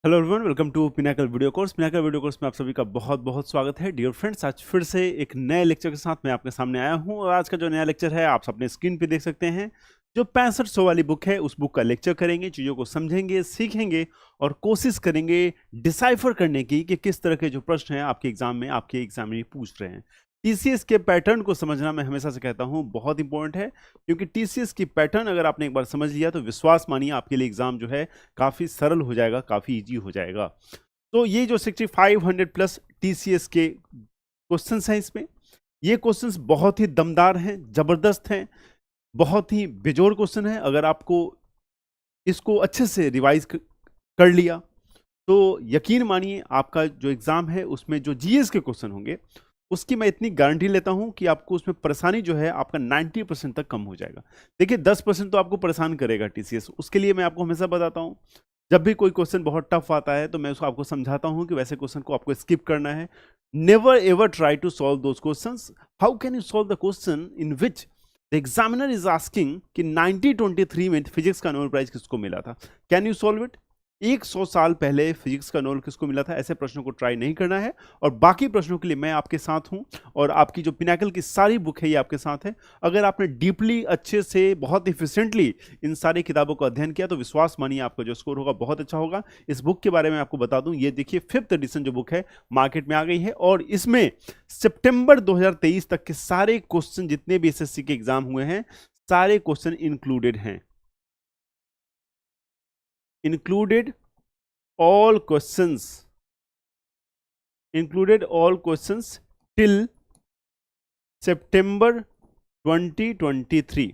Hello everyone, welcome to Pinnacle video course. Pinnacle video course में आप सभी का बहुत बहुत स्वागत है। डियर फ्रेंड्स, आज फिर से एक नए लेक्चर के साथ मैं आपके सामने आया हूं और आज का जो नया लेक्चर है आप अपने स्क्रीन पे देख सकते हैं। जो 6500 वाली बुक है उस बुक का लेक्चर करेंगे, चीज़ों को समझेंगे, सीखेंगे और कोशिश करेंगे डिसाइफर करने की कि किस तरह के जो प्रश्न हैं आपके एग्जाम में आपके एग्जामिनर पूछ रहे हैं। टीसीएस के पैटर्न को समझना मैं हमेशा से कहता हूं बहुत इंपॉर्टेंट है, क्योंकि टीसीएस की पैटर्न अगर आपने एक बार समझ लिया तो विश्वास मानिए आपके लिए एग्जाम जो है काफ़ी सरल हो जाएगा, काफ़ी इजी हो जाएगा। तो ये जो 6500 प्लस टीसीएस के क्वेश्चंस हैं, इसमें ये क्वेश्चंस बहुत ही दमदार हैं, जबरदस्त हैं, बहुत ही बेजोड़ क्वेश्चन है। अगर आपको इसको अच्छे से रिवाइज कर लिया तो यकीन मानिए आपका जो एग्जाम है उसमें जो जीएस के क्वेश्चन होंगे उसकी मैं इतनी गारंटी लेता हूं कि आपको उसमें परेशानी जो है आपका 90% तक कम हो जाएगा। देखिए 10% तो आपको परेशान करेगा टीसीएस, उसके लिए मैं आपको हमेशा बताता हूं जब भी कोई क्वेश्चन बहुत टफ आता है तो मैं उसको आपको समझाता हूं कि वैसे क्वेश्चन को आपको स्किप करना है। Never ever try to solve those questions. How can you solve the question in which the examiner is asking कि 1923 में फिजिक्स का नोबेल प्राइज किसको मिला था? Can you solve it? 100 साल पहले फिजिक्स का नोबेल किसको मिला था? ऐसे प्रश्नों को ट्राई नहीं करना है। और बाकी प्रश्नों के लिए मैं आपके साथ हूं और आपकी जो पिनाकल की सारी बुक है ये आपके साथ है। अगर आपने डीपली अच्छे से बहुत इफिशिएंटली इन सारी किताबों का अध्ययन किया तो विश्वास मानिए आपका जो स्कोर होगा बहुत अच्छा होगा। इस बुक के बारे में आपको बता दूं, ये देखिए 5th एडिशन जो बुक है मार्केट में आ गई है और इसमें सितंबर 2023 तक के सारे क्वेश्चन जितने भी एसएससी के एग्जाम हुए हैं सारे क्वेश्चन इंक्लूडेड हैं। included all questions till September 2023।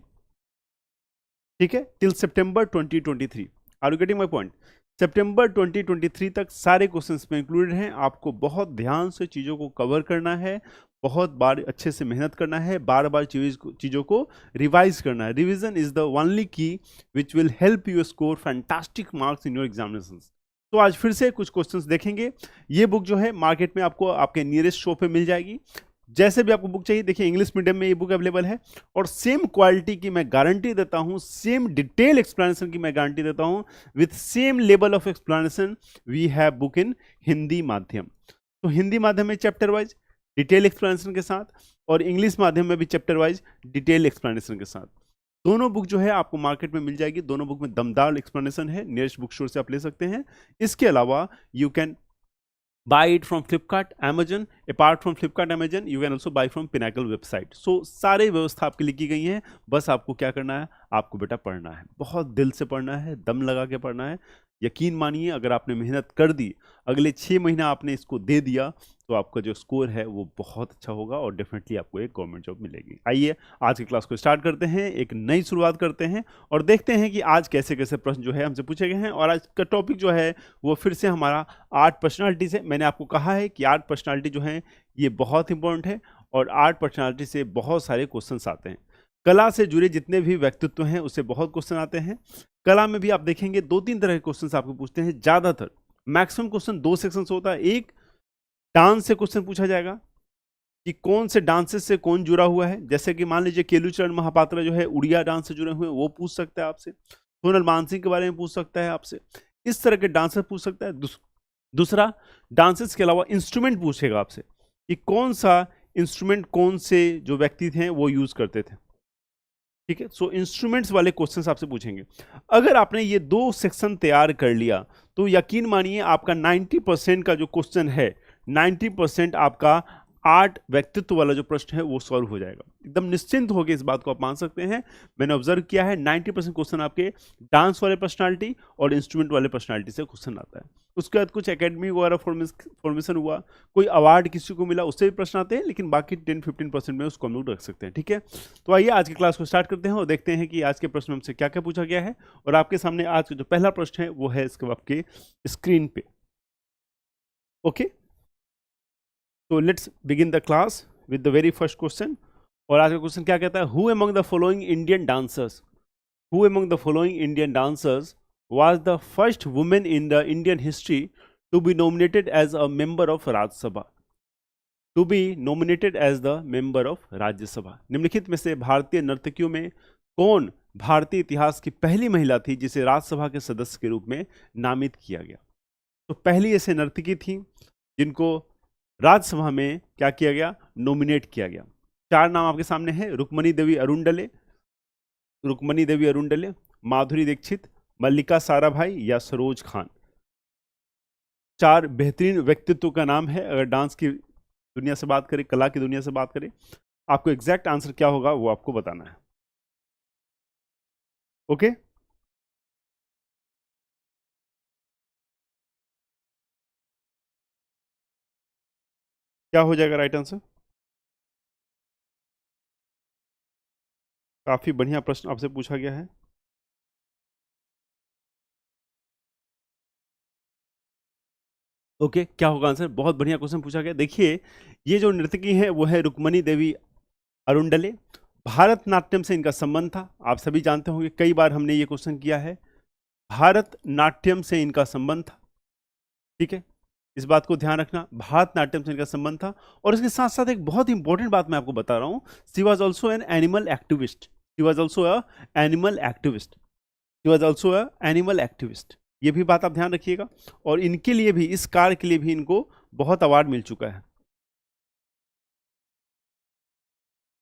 ठीक है, till September 2023। Are you getting my point? सितंबर 2023 तक सारे क्वेश्चंस में इंक्लूडेड हैं। आपको बहुत ध्यान से चीज़ों को कवर करना है, बहुत बार अच्छे से मेहनत करना है, बार बार चीज़ों को रिवाइज करना है। रिवीजन इज द ओनली की which will help you score fantastic marks in your examinations. तो आज फिर से कुछ क्वेश्चंस देखेंगे। ये बुक जो है मार्केट में आपको आपके नियरेस्ट शॉप पे मिल जाएगी। जैसे भी आपको बुक चाहिए, देखिए इंग्लिश मीडियम में ये बुक अवेलेबल है और सेम क्वालिटी की मैं गारंटी देता हूं, सेम डिटेल एक्सप्लेनेशन की मैं गारंटी देता हूं, with same level of explanation we have book in Hindi माध्यम। तो हिंदी माध्यम में चैप्टर वाइज डिटेल एक्सप्लेनेशन के साथ और इंग्लिश माध्यम में भी चैप्टर वाइज डिटेल एक्सप्लेनेशन के साथ दोनों बुक जो है आपको मार्केट में मिल जाएगी। दोनों बुक में दमदार एक्सप्लेनेशन है, नियरेस्ट बुक स्टोर से आप ले सकते हैं। इसके अलावा you can buy it from Flipkart, Amazon. Apart from Flipkart, Amazon, you can also buy from Pinnacle website. So सारे व्यवस्था आपके लिए की गई है। बस आपको क्या करना है, आपको बेटा पढ़ना है, बहुत दिल से पढ़ना है, दम लगा के पढ़ना है। यकीन मानिए अगर आपने मेहनत कर दी, अगले 6 महीना आपने इसको दे दिया तो आपका जो स्कोर है वो बहुत अच्छा होगा और डेफिनेटली आपको एक गवर्नमेंट जॉब मिलेगी। आइए आज की क्लास को स्टार्ट करते हैं, एक नई शुरुआत करते हैं और देखते हैं कि आज कैसे कैसे प्रश्न जो है हमसे पूछे गए हैं। और आज का टॉपिक जो है वो फिर से हमारा 8 पर्सनालिटी से। मैंने आपको कहा है कि 8 पर्सनालिटी जो है ये बहुत इंपॉर्टेंट है और 8 पर्सनालिटी से बहुत सारे क्वेश्चंस आते हैं। कला से जुड़े जितने भी व्यक्तित्व हैं उससे बहुत क्वेश्चन आते हैं। कला में भी आप देखेंगे 2-3 तरह के क्वेश्चन आपको पूछते हैं। ज़्यादातर मैक्सिमम क्वेश्चन 2 सेक्शन से होता है। एक डांस से क्वेश्चन पूछा जाएगा कि कौन से डांसेस से कौन जुड़ा हुआ है, जैसे कि मान लीजिए केलुचरण महापात्रा जो है उड़िया डांस से जुड़े हुए हैं, वो पूछ सकता है आपसे। सोनल मानसिंह के बारे में पूछ सकता है आपसे, इस तरह के डांसर पूछ सकता है। दूसरा, डांसेस के अलावा इंस्ट्रूमेंट पूछेगा आपसे कि कौन सा इंस्ट्रूमेंट कौन से जो व्यक्ति थे वो यूज करते थे। ठीक है, सो इंस्ट्रूमेंट्स वाले क्वेश्चंस आपसे पूछेंगे। अगर आपने ये 2 सेक्शन तैयार कर लिया तो यकीन मानिए आपका 90% का जो क्वेश्चन है, 90% आपका 8 व्यक्तित्व वाला जो प्रश्न है वो सॉल्व हो जाएगा। एकदम निश्चिंत होकर इस बात को आप मान सकते हैं। मैंने ऑब्जर्व किया है 90% क्वेश्चन आपके डांस वाले पर्सनालिटी और इंस्ट्रूमेंट वाले पर्सनालिटी से क्वेश्चन आता है। उसके बाद कुछ एकेडमी वगैरह फॉर्मेशन हुआ, कोई अवार्ड किसी को मिला, उससे भी प्रश्न आते हैं, लेकिन बाकी 10-15% में उसको हम लोग रख सकते हैं। ठीक है, तो आइए आज की क्लास को स्टार्ट करते हैं और देखते हैं कि आज के प्रश्न हमसे क्या क्या पूछा गया है। और आपके सामने आज का जो पहला प्रश्न है वो है इसके आपके स्क्रीन पे। ओके, तो let's begin the class with the very first question. और आज का क्वेश्चन क्या कहता है? Who among the following Indian dancers, who among the following Indian dancers was the first woman in the Indian history to be nominated as a member of Rajya Sabha? To be nominated as the member of राज्य सभा। निम्नलिखित में से भारतीय नर्तकियों में कौन भारतीय इतिहास की पहली महिला थी जिसे राज्यसभा के सदस्य के रूप में नामित किया गया? तो पहली ऐसे नर्तकी थी जिनको राज्यसभा में क्या किया गया, नॉमिनेट किया गया। 4 नाम आपके सामने हैं, रुक्मणी देवी अरुणडले, माधुरी दीक्षित, मल्लिका साराभाई या सरोज खान। 4 बेहतरीन व्यक्तित्व का नाम है। अगर डांस की दुनिया से बात करें, कला की दुनिया से बात करें, आपको एग्जैक्ट आंसर क्या होगा वो आपको बताना है। ओके, क्या हो जाएगा राइट आंसर? काफी बढ़िया प्रश्न आपसे पूछा गया है। ओके, क्या होगा आंसर? बहुत बढ़िया क्वेश्चन पूछा गया। देखिए, ये जो नर्तकी है वो है रुक्मणी देवी अरुणडले। भारत नाट्यम से इनका संबंध था। आप सभी जानते होंगे, कई बार हमने ये क्वेश्चन किया है। भारत नाट्यम से इनका संबंध था, ठीक है, इस बात को ध्यान रखना, भारत नाट्यम से इनका संबंध था। और इसके साथ साथ एक बहुत इंपॉर्टेंट बात मैं आपको बता रहा हूं, she was also an animal activist. She was also a animal activist. She was also a animal activist. ये भी बात आप ध्यान रखिएगा। और इनके लिए भी, इस कार्य के लिए भी इनको बहुत अवार्ड मिल चुका है,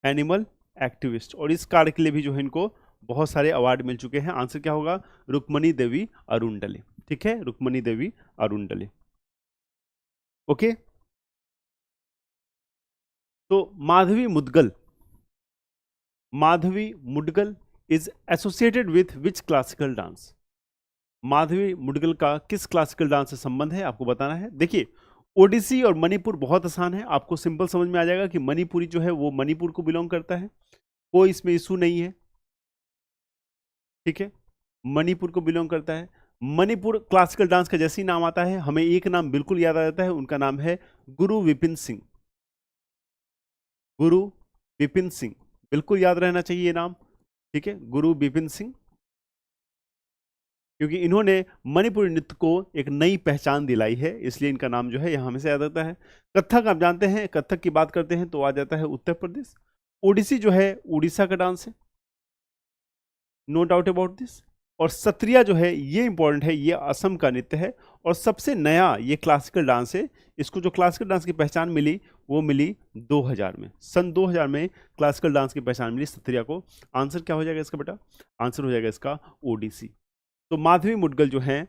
एनिमल एक्टिविस्ट। और इस कार्य के लिए भी जो है इनको बहुत सारे अवार्ड मिल चुके हैं। आंसर क्या होगा? रुक्मणी देवी अरुणडले। ठीक है, रुक्मणी देवी अरुणडले। ओके, तो Madhavi Mudgal is associated with which classical dance? Madhavi Mudgal का किस क्लासिकल डांस से संबंध है, आपको बताना है। देखिए, ओडिसी और मणिपुर बहुत आसान है, आपको सिंपल समझ में आ जाएगा कि मणिपुरी जो है वो मणिपुर को बिलोंग करता है, कोई इसमें इशू नहीं है, ठीक है, मणिपुर को बिलोंग करता है। मणिपुर क्लासिकल डांस का जैसे ही नाम आता है हमें एक नाम बिल्कुल याद आ जाता है, उनका नाम है गुरु विपिन सिंह। गुरु विपिन सिंह, बिल्कुल याद रहना चाहिए ये नाम, ठीक है, गुरु विपिन सिंह। क्योंकि इन्होंने मणिपुरी नृत्य को एक नई पहचान दिलाई है, इसलिए इनका नाम जो है यहाँ हमेशा याद आता है। कथक आप जानते हैं, कथक की बात करते हैं तो आ जाता है उत्तर प्रदेश। ओडिसी जो है उड़ीसा का डांस है, नो डाउट अबाउट दिस। और सत्रिया जो है ये इंपॉर्टेंट है, ये असम का नृत्य है और सबसे नया ये क्लासिकल डांस है। इसको जो क्लासिकल डांस की पहचान मिली वो मिली 2000 में, सन 2000 में क्लासिकल डांस की पहचान मिली सत्रिया को। आंसर क्या हो जाएगा इसका बेटा? आंसर हो जाएगा इसका ओडिसी। तो माधवी मुदगल जो है,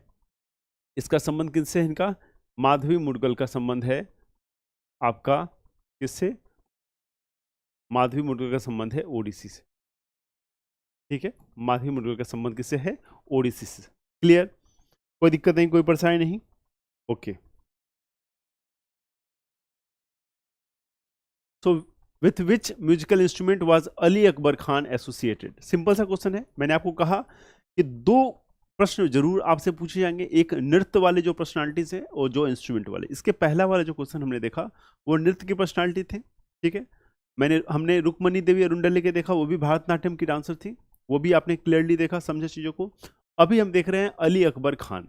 इसका संबंध किससे है? इनका माधवी मुदगल का संबंध है आपका किससे? माधवी मुदगल का संबंध है ओडिसी से, ठीक है, माधवी मुदगल का संबंध किससे है? ओडिसी से। क्लियर, कोई दिक्कत नहीं, कोई परेशानी नहीं। Okay, so with which musical instrument was Ali Akbar Khan associated? Simple सा क्वेश्चन है, मैंने आपको कहा कि 2 प्रश्न जरूर आपसे पूछे जाएंगे, एक नृत्य वाले जो पर्सनालिटीज है और जो इंस्ट्रूमेंट वाले। इसके पहला वाला जो क्वेश्चन हमने देखा वो नृत्य की पर्सनालिटी थे, ठीक है, हमने रुक्मणी देवी अरुणडले के देखा, वो भी भारतनाट्यम की डांसर थी, वो भी आपने क्लियरली देखा, समझे चीजों को। अभी हम देख रहे हैं अली अकबर खान।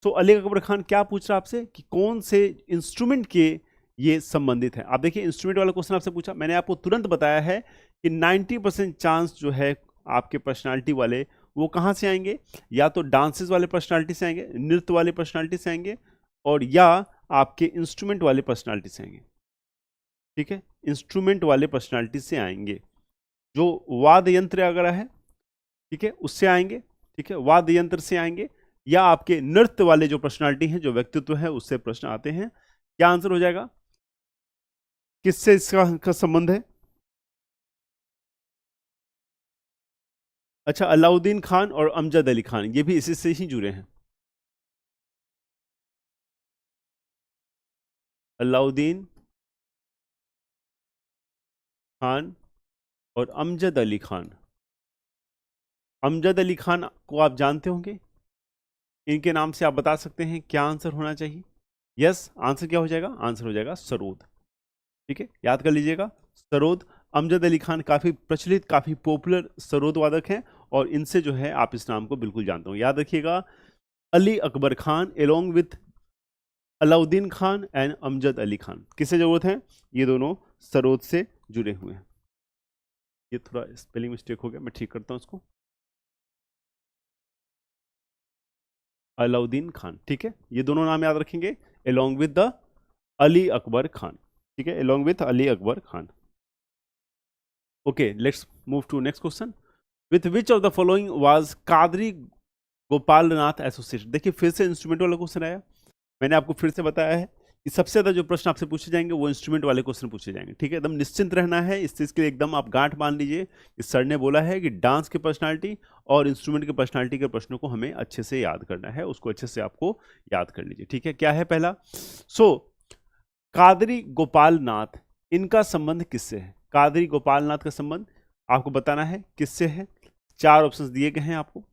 तो अली अकबर खान क्या पूछ रहा है आपसे कि कौन से इंस्ट्रूमेंट के ये संबंधित है। आप देखिए, इंस्ट्रूमेंट वाला क्वेश्चन आपसे पूछा, मैंने आपको तुरंत बताया है कि 90% चांस जो है आपके पर्सनालिटी वाले वो कहाँ से आएंगे, या तो डांसेस वाले पर्सनालिटी से आएंगे, नृत्य वाले पर्सनालिटी से आएंगे, और या आपके इंस्ट्रूमेंट वाले पर्सनालिटी से आएंगे, ठीक है, इंस्ट्रूमेंट वाले पर्सनालिटी से आएंगे। जो वाद्य यंत्र अगर है, ठीक है, उससे आएंगे, ठीक है, वाद्य यंत्र से आएंगे, या आपके नृत्य वाले जो पर्सनालिटी है, जो व्यक्तित्व है, उससे प्रश्न आते हैं। क्या आंसर हो जाएगा? किससे इसका संबंध है? अच्छा, अलाउद्दीन खान और अमजद अली खान, ये भी इसी से ही जुड़े हैं। अलाउद्दीन खान और अमजद अली खान। अमजद अली खान को आप जानते होंगे, इनके नाम से आप बता सकते हैं क्या आंसर होना चाहिए? यस, आंसर क्या हो जाएगा? आंसर हो जाएगा सरोद, ठीक है, याद कर लीजिएगा, सरोद। अमजद अली खान काफी प्रचलित, काफी पॉपुलर सरोद वादक हैं, और इनसे जो है आप इस नाम को बिल्कुल जानते हो, याद रखिएगा, Ali Akbar Khan along with Alauddin Khan and Amjad Ali Khan, किससे जरूरत है? ये दोनों सरोद से जुड़े हुए हैं। ये थोड़ा स्पेलिंग मिस्टेक हो गया, मैं ठीक करता हूं इसको। अलाउद्दीन खान, ठीक है, ये दोनों नाम याद रखेंगे along with the Ali Akbar Khan, ठीक है, along with Ali Akbar Khan. Okay, let's move to next question. With which of the following was Kadri Gopal Nath associated. देखिए फिर से इंस्ट्रूमेंट वाला क्वेश्चन आया। मैंने आपको फिर से बताया है कि सबसे ज्यादा जो प्रश्न आपसे पूछे जाएंगे वो इंस्ट्रूमेंट वाले क्वेश्चन पूछे जाएंगे, ठीक है, एकदम निश्चिंत रहना है इस चीज के लिए, एकदम आप गांठ मान लीजिए कि सर ने बोला है कि डांस की पर्सनालिटी और इंस्ट्रूमेंट की पर्सनालिटी के प्रश्नों को हमें अच्छे से याद करना है, उसको अच्छे से आपको याद कर लीजिए, ठीक है। क्या है पहला? कादरी गोपाल नाथ, इनका संबंध किससे है? कादरी गोपाल नाथ का संबंध आपको बताना है किससे है। चार ऑप्शंस दिए गए हैं आपको,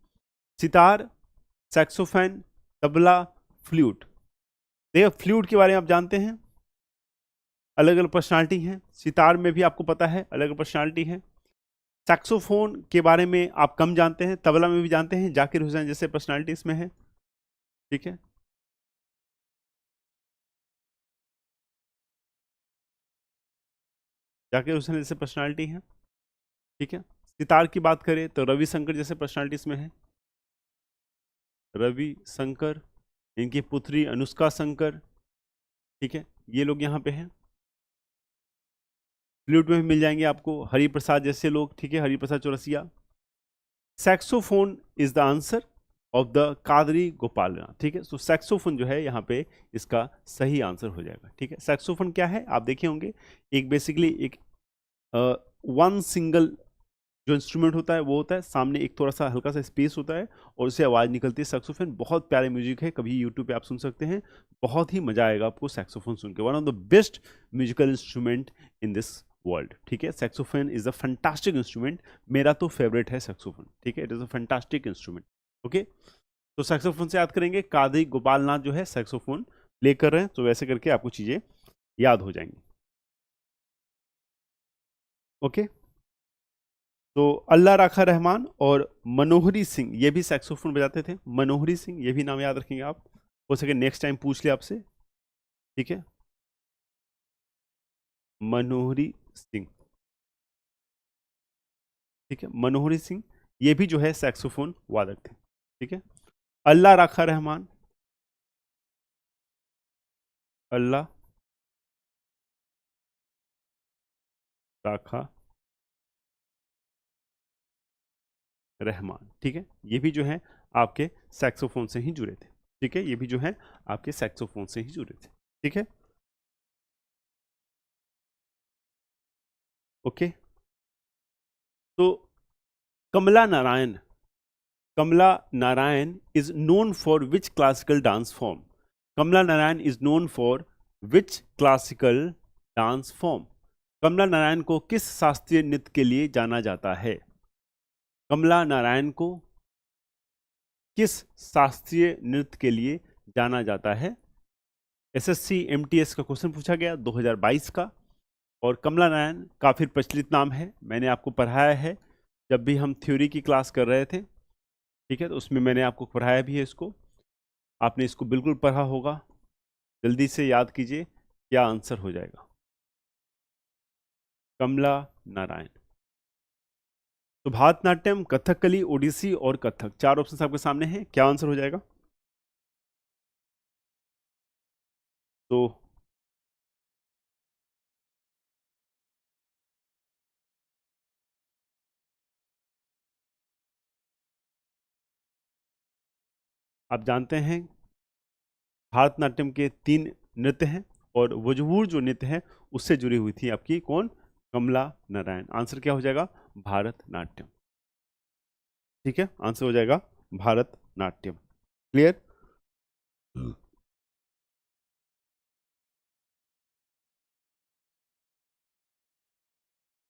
सितार, सैक्सोफोन, तबला, फ्लूट। देखिए फ्लूट के बारे में आप जानते हैं, अलग अलग पर्सनालिटी हैं। सितार में भी आपको पता है अलग अलग पर्सनालिटी है। सैक्सोफोन के बारे में आप कम जानते हैं, तबला में भी जानते हैं, जाकिर हुसैन जैसे पर्सनालिटी इसमें है, ठीक है। जाकिर हुसैन जैसे पर्सनालिटी है, ठीक है। सितार की बात करें तो रविशंकर जैसे पर्सनालिटी इसमें है, रवि शंकर, इनकी पुत्री अनुष्का शंकर, ठीक है, ये लोग यहाँ पे हैं। फ्लूट में भी मिल जाएंगे आपको हरिप्रसाद जैसे लोग, ठीक है, Hariprasad Chaurasia. Saxophone is the answer of the Qadri Gopal, ठीक है। सो सैक्सोफोन जो है यहाँ पे इसका सही आंसर हो जाएगा, ठीक है। सैक्सोफोन क्या है आप देखे होंगे, एक बेसिकली एक वन सिंगल जो इंस्ट्रूमेंट होता है वो होता है, सामने एक थोड़ा सा हल्का सा स्पेस होता है और उससे आवाज़ निकलती है। सैक्सोफोन बहुत प्यारे म्यूजिक है, कभी यूट्यूब पे आप सुन सकते हैं, बहुत ही मजा आएगा आपको सैक्सोफोन सुन के। One of the best musical instrument in this world, ठीक है। Saxophone is a fantastic instrument, मेरा तो फेवरेट है सैक्सोफोन, ठीक है, it is a fantastic instrument. Okay, तो सैक्सोफोन से याद करेंगे, कादरी गोपाल नाथ जो है सैक्सोफोन प्ले कर रहे हैं, तो वैसे करके आपको चीजें याद हो जाएंगी। ओके, तो अल्लाह राखा रहमान और मनोहरी सिंह ये भी सैक्सोफोन बजाते थे। मनोहरी सिंह ये भी नाम याद रखेंगे आप, हो सके नेक्स्ट टाइम पूछ ले आपसे, ठीक है। मनोहरी सिंह, ठीक है, मनोहरी सिंह ये भी जो है सैक्सोफोन वादक थे, ठीक है। अल्लाह राखा रहमान, अल्लाह राखा रहमान, ठीक है, ये भी जो है आपके सैक्सोफोन से ही जुड़े थे, ठीक है, ये भी जो है आपके सैक्सोफोन से ही जुड़े थे, ठीक है। ओके, तो Kamala Narayan, Kamala Narayan is known for which classical dance form? Kamala Narayan is known for which classical dance form? Kamala Narayan को किस शास्त्रीय नृत्य के लिए जाना जाता है? कमला नारायण को किस शास्त्रीय नृत्य के लिए जाना जाता है? एसएससी एमटीएस का क्वेश्चन पूछा गया 2022 का, और कमला नारायण काफी प्रचलित नाम है, मैंने आपको पढ़ाया है जब भी हम थ्योरी की क्लास कर रहे थे, ठीक है, तो उसमें मैंने आपको पढ़ाया भी है इसको, आपने इसको बिल्कुल पढ़ा होगा। जल्दी से याद कीजिए क्या आंसर हो जाएगा। कमला नारायण। तो भारतनाट्यम, कथकली, ओडिसी और कथक, चार ऑप्शन आपके सामने हैं, क्या आंसर हो जाएगा? तो आप जानते हैं भारतनाट्यम के तीन नृत्य हैं और वजवूर जो नृत्य है उससे जुड़ी हुई थी आपकी कौन? कमला नारायण। आंसर क्या हो जाएगा? भारतनाट्यम, ठीक है, आंसर हो जाएगा भारतनाट्यम। क्लियर?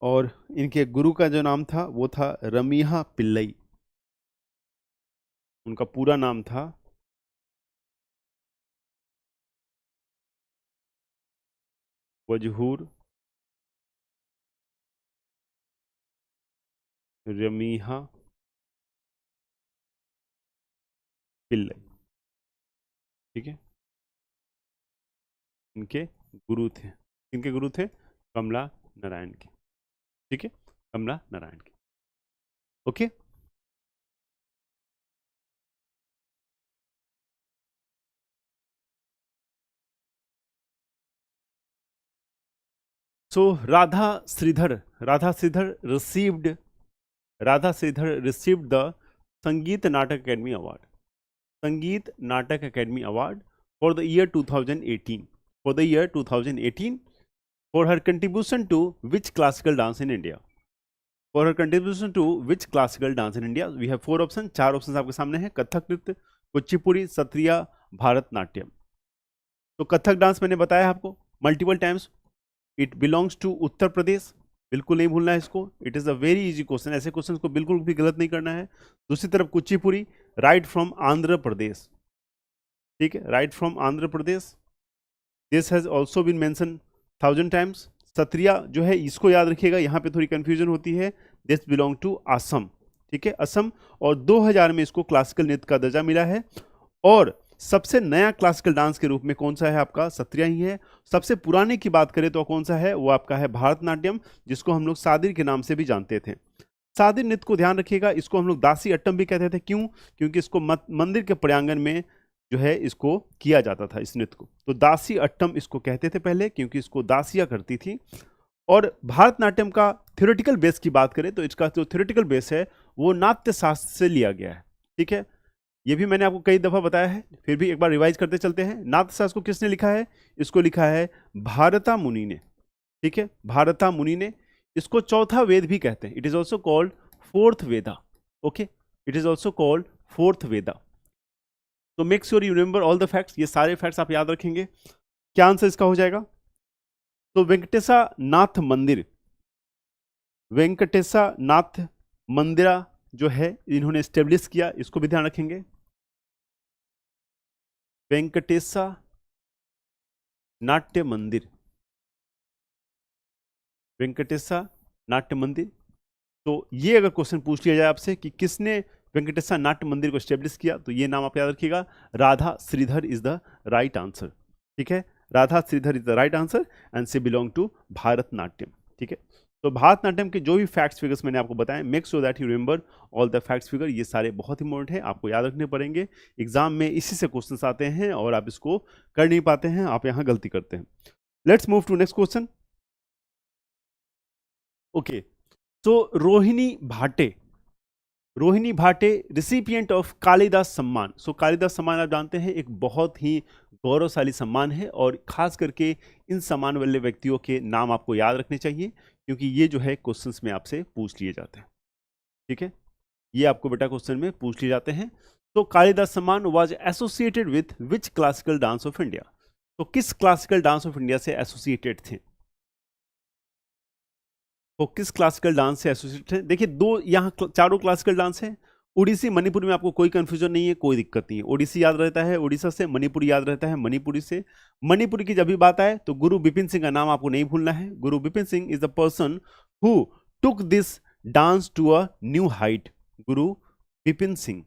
और इनके गुरु का जो नाम था वो था रमीहा पिल्लई, उनका पूरा नाम था वजहूर रमीहा पिल्लई, ठीक है, इनके गुरु थे, इनके गुरु थे कमला नारायण के, ठीक है, कमला नारायण के। Okay, so Radha Sridhar received the Sangeet Natak academy award, Sangeet Natak academy award for the year 2018 for her contribution to which classical dance in India, for her contribution to which classical dance in India. We have 4 option, 4 option आपके सामने हैं, कथक नृत्य, कुचिपुड़ी, सत्रिया, भारतनाट्यम। तो Kathak dance मैंने बताया आपको multiple times, it belongs to Uttar Pradesh, बिल्कुल नहीं भूलना है इसको, it is a very easy question, ऐसे क्वेश्चन को बिल्कुल भी गलत नहीं करना है। दूसरी तरफ कुचिपुड़ी, राइट फ्रॉम आंध्र प्रदेश, ठीक है, right from Andhra Pradesh, this has also been mention 1000 times. Sattriya जो है इसको याद रखिएगा, यहाँ पे थोड़ी कंफ्यूजन होती है, दिस बिलोंग टू असम, ठीक है, असम, और 2000 में इसको क्लासिकल नृत्य का दर्जा मिला है। और सबसे नया क्लासिकल डांस के रूप में कौन सा है आपका, सत्रिया ही है। सबसे पुराने की बात करें तो कौन सा है, वो आपका है भारतनाट्यम, जिसको हम लोग सादिर के नाम से भी जानते थे। सादिर नृत्य को ध्यान रखिएगा, इसको हम लोग दासी अट्टम भी कहते थे, क्यों, क्योंकि इसको मंदिर के प्रांगण में जो है इसको किया जाता था इस नृत्य को, तो दासी अट्टम इसको कहते थे पहले, क्योंकि इसको दासियां करती थी। और भारतनाट्यम का थ्योरेटिकल बेस की बात करें तो इसका जो थ्योरेटिकल बेस है वो नाट्य शास्त्र से लिया गया है, ठीक है, ये भी मैंने आपको कई दफा बताया है, फिर भी एक बार रिवाइज करते चलते हैं। नाट्य शास्त्र को किसने लिखा है, इसको लिखा है भारता मुनि ने, ठीक है, भारता मुनि ने। इसको चौथा वेद भी कहते हैं, it is also called fourth Veda, okay, it is also called fourth Veda. तो make sure you remember all the facts, ये सारे फैक्ट्स आप याद रखेंगे। क्या आंसर इसका हो जाएगा, तो वेंकटेसा नाथ मंदिर, वेंकटेसा नाथ मंदिरा जो है इन्होंने स्टेब्लिश किया, इसको भी ध्यान रखेंगे, वेंकटेसा नाट्य मंदिर, वेंकटेसा नाट्य मंदिर। तो ये अगर क्वेश्चन पूछ लिया जाए आपसे कि किसने वेंकटेसा नाट्य मंदिर को स्टेब्लिश किया, तो ये नाम आप याद रखिएगा, Radha Sridhar is the right answer, ठीक है, Radha Sridhar is the right answer and she belong to Bharatanatyam, ठीक है। तो भारतनाट्यम के जो भी फैक्ट्स फिगर्स मैंने आपको बताए, make sure that you remember all the facts figure, ये सारे बहुत इंपॉर्टेंट है, आपको याद रखने पड़ेंगे, एग्जाम में इसी से क्वेश्चंस आते हैं और आप इसको कर नहीं पाते हैं, आप यहाँ गलती करते हैं। Let's move to next question. Okay, तो रोहिणी भाटे रिसिपिएंट ऑफ कालिदास सम्मान। सो कालिदास सम्मान आप जानते हैं एक बहुत ही गौरवशाली सम्मान है, और खास करके इन सम्मान वाले व्यक्तियों के नाम आपको याद रखने चाहिए, क्योंकि ये जो है क्वेश्चंस में आपसे पूछ लिए जाते हैं, ठीक है, ये आपको बेटा क्वेश्चन में पूछ लिए जाते हैं। तो कालिदास सम्मान was associated with which classical dance of India, तो किस क्लासिकल डांस ऑफ इंडिया से एसोसिएटेड थे, तो किस क्लासिकल डांस से एसोसिएटेड है। देखिए दो यहाँ चारों क्लासिकल डांस है, ओडिसी मणिपुरी में आपको कोई कंफ्यूजन नहीं है, कोई दिक्कत नहीं है, ओडिसी याद रहता है उड़ीसा से, मणिपुरी याद रहता है मणिपुरी से। मणिपुरी की जब भी बात आए तो गुरु बिपिन सिंह का नाम आपको नहीं भूलना है, Guru Bipin Singh is the person who took this dance to a new height, Guru Bipin Singh.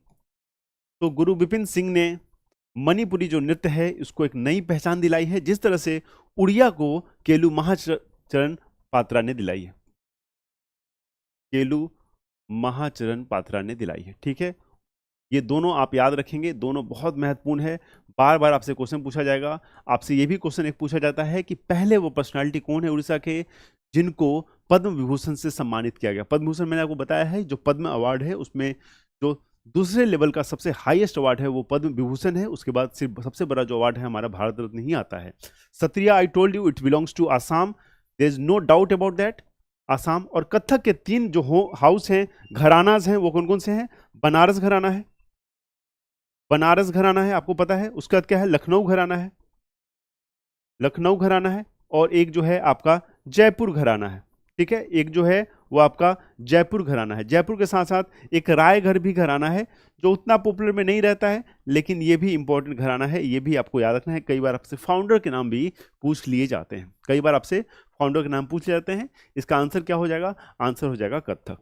तो गुरु बिपिन सिंह ने मणिपुरी जो नृत्य है उसको एक नई पहचान दिलाई है, जिस तरह से उड़िया को केलू महाचरण पात्रा ने दिलाई है, केलू महाचरण पात्रा ने दिलाई है, ठीक है। ये दोनों आप याद रखेंगे, दोनों बहुत महत्वपूर्ण है, बार बार आपसे क्वेश्चन पूछा जाएगा। आपसे ये भी क्वेश्चन एक पूछा जाता है कि पहले वो पर्सनालिटी कौन है उड़ीसा के जिनको पद्म विभूषण से सम्मानित किया गया। पद्म विभूषण मैंने आपको बताया है, जो पद्म अवार्ड है उसमें जो दूसरे लेवल का सबसे हाईएस्ट अवार्ड है वो पद्म विभूषण है, उसके बाद सिर्फ सबसे बड़ा जो अवार्ड है हमारा भारत रत्न ही आता है। Sattriya I told you it belongs to Assam, there is no doubt about that, Assam. और कथक के 3 जो हाउस हैं, घरानाज हैं, वो कौन कौन से हैं, बनारस घराना है, बनारस घराना है आपको पता है, उसके बाद क्या है, लखनऊ घराना है, लखनऊ घराना है, और एक जो है आपका जयपुर घराना है, ठीक है, एक जो है वो आपका जयपुर घराना है। जयपुर के साथ साथ एक रायघर भी घराना है, जो उतना पॉपुलर में नहीं रहता है, लेकिन ये भी इंपॉर्टेंट घराना है, ये भी आपको याद रखना है। कई बार आपसे फाउंडर के नाम भी पूछ लिए जाते हैं, कई बार आपसे फाउंडर के नाम पूछ लिए जाते हैं। इसका आंसर क्या हो जाएगा, आंसर हो जाएगा कथक,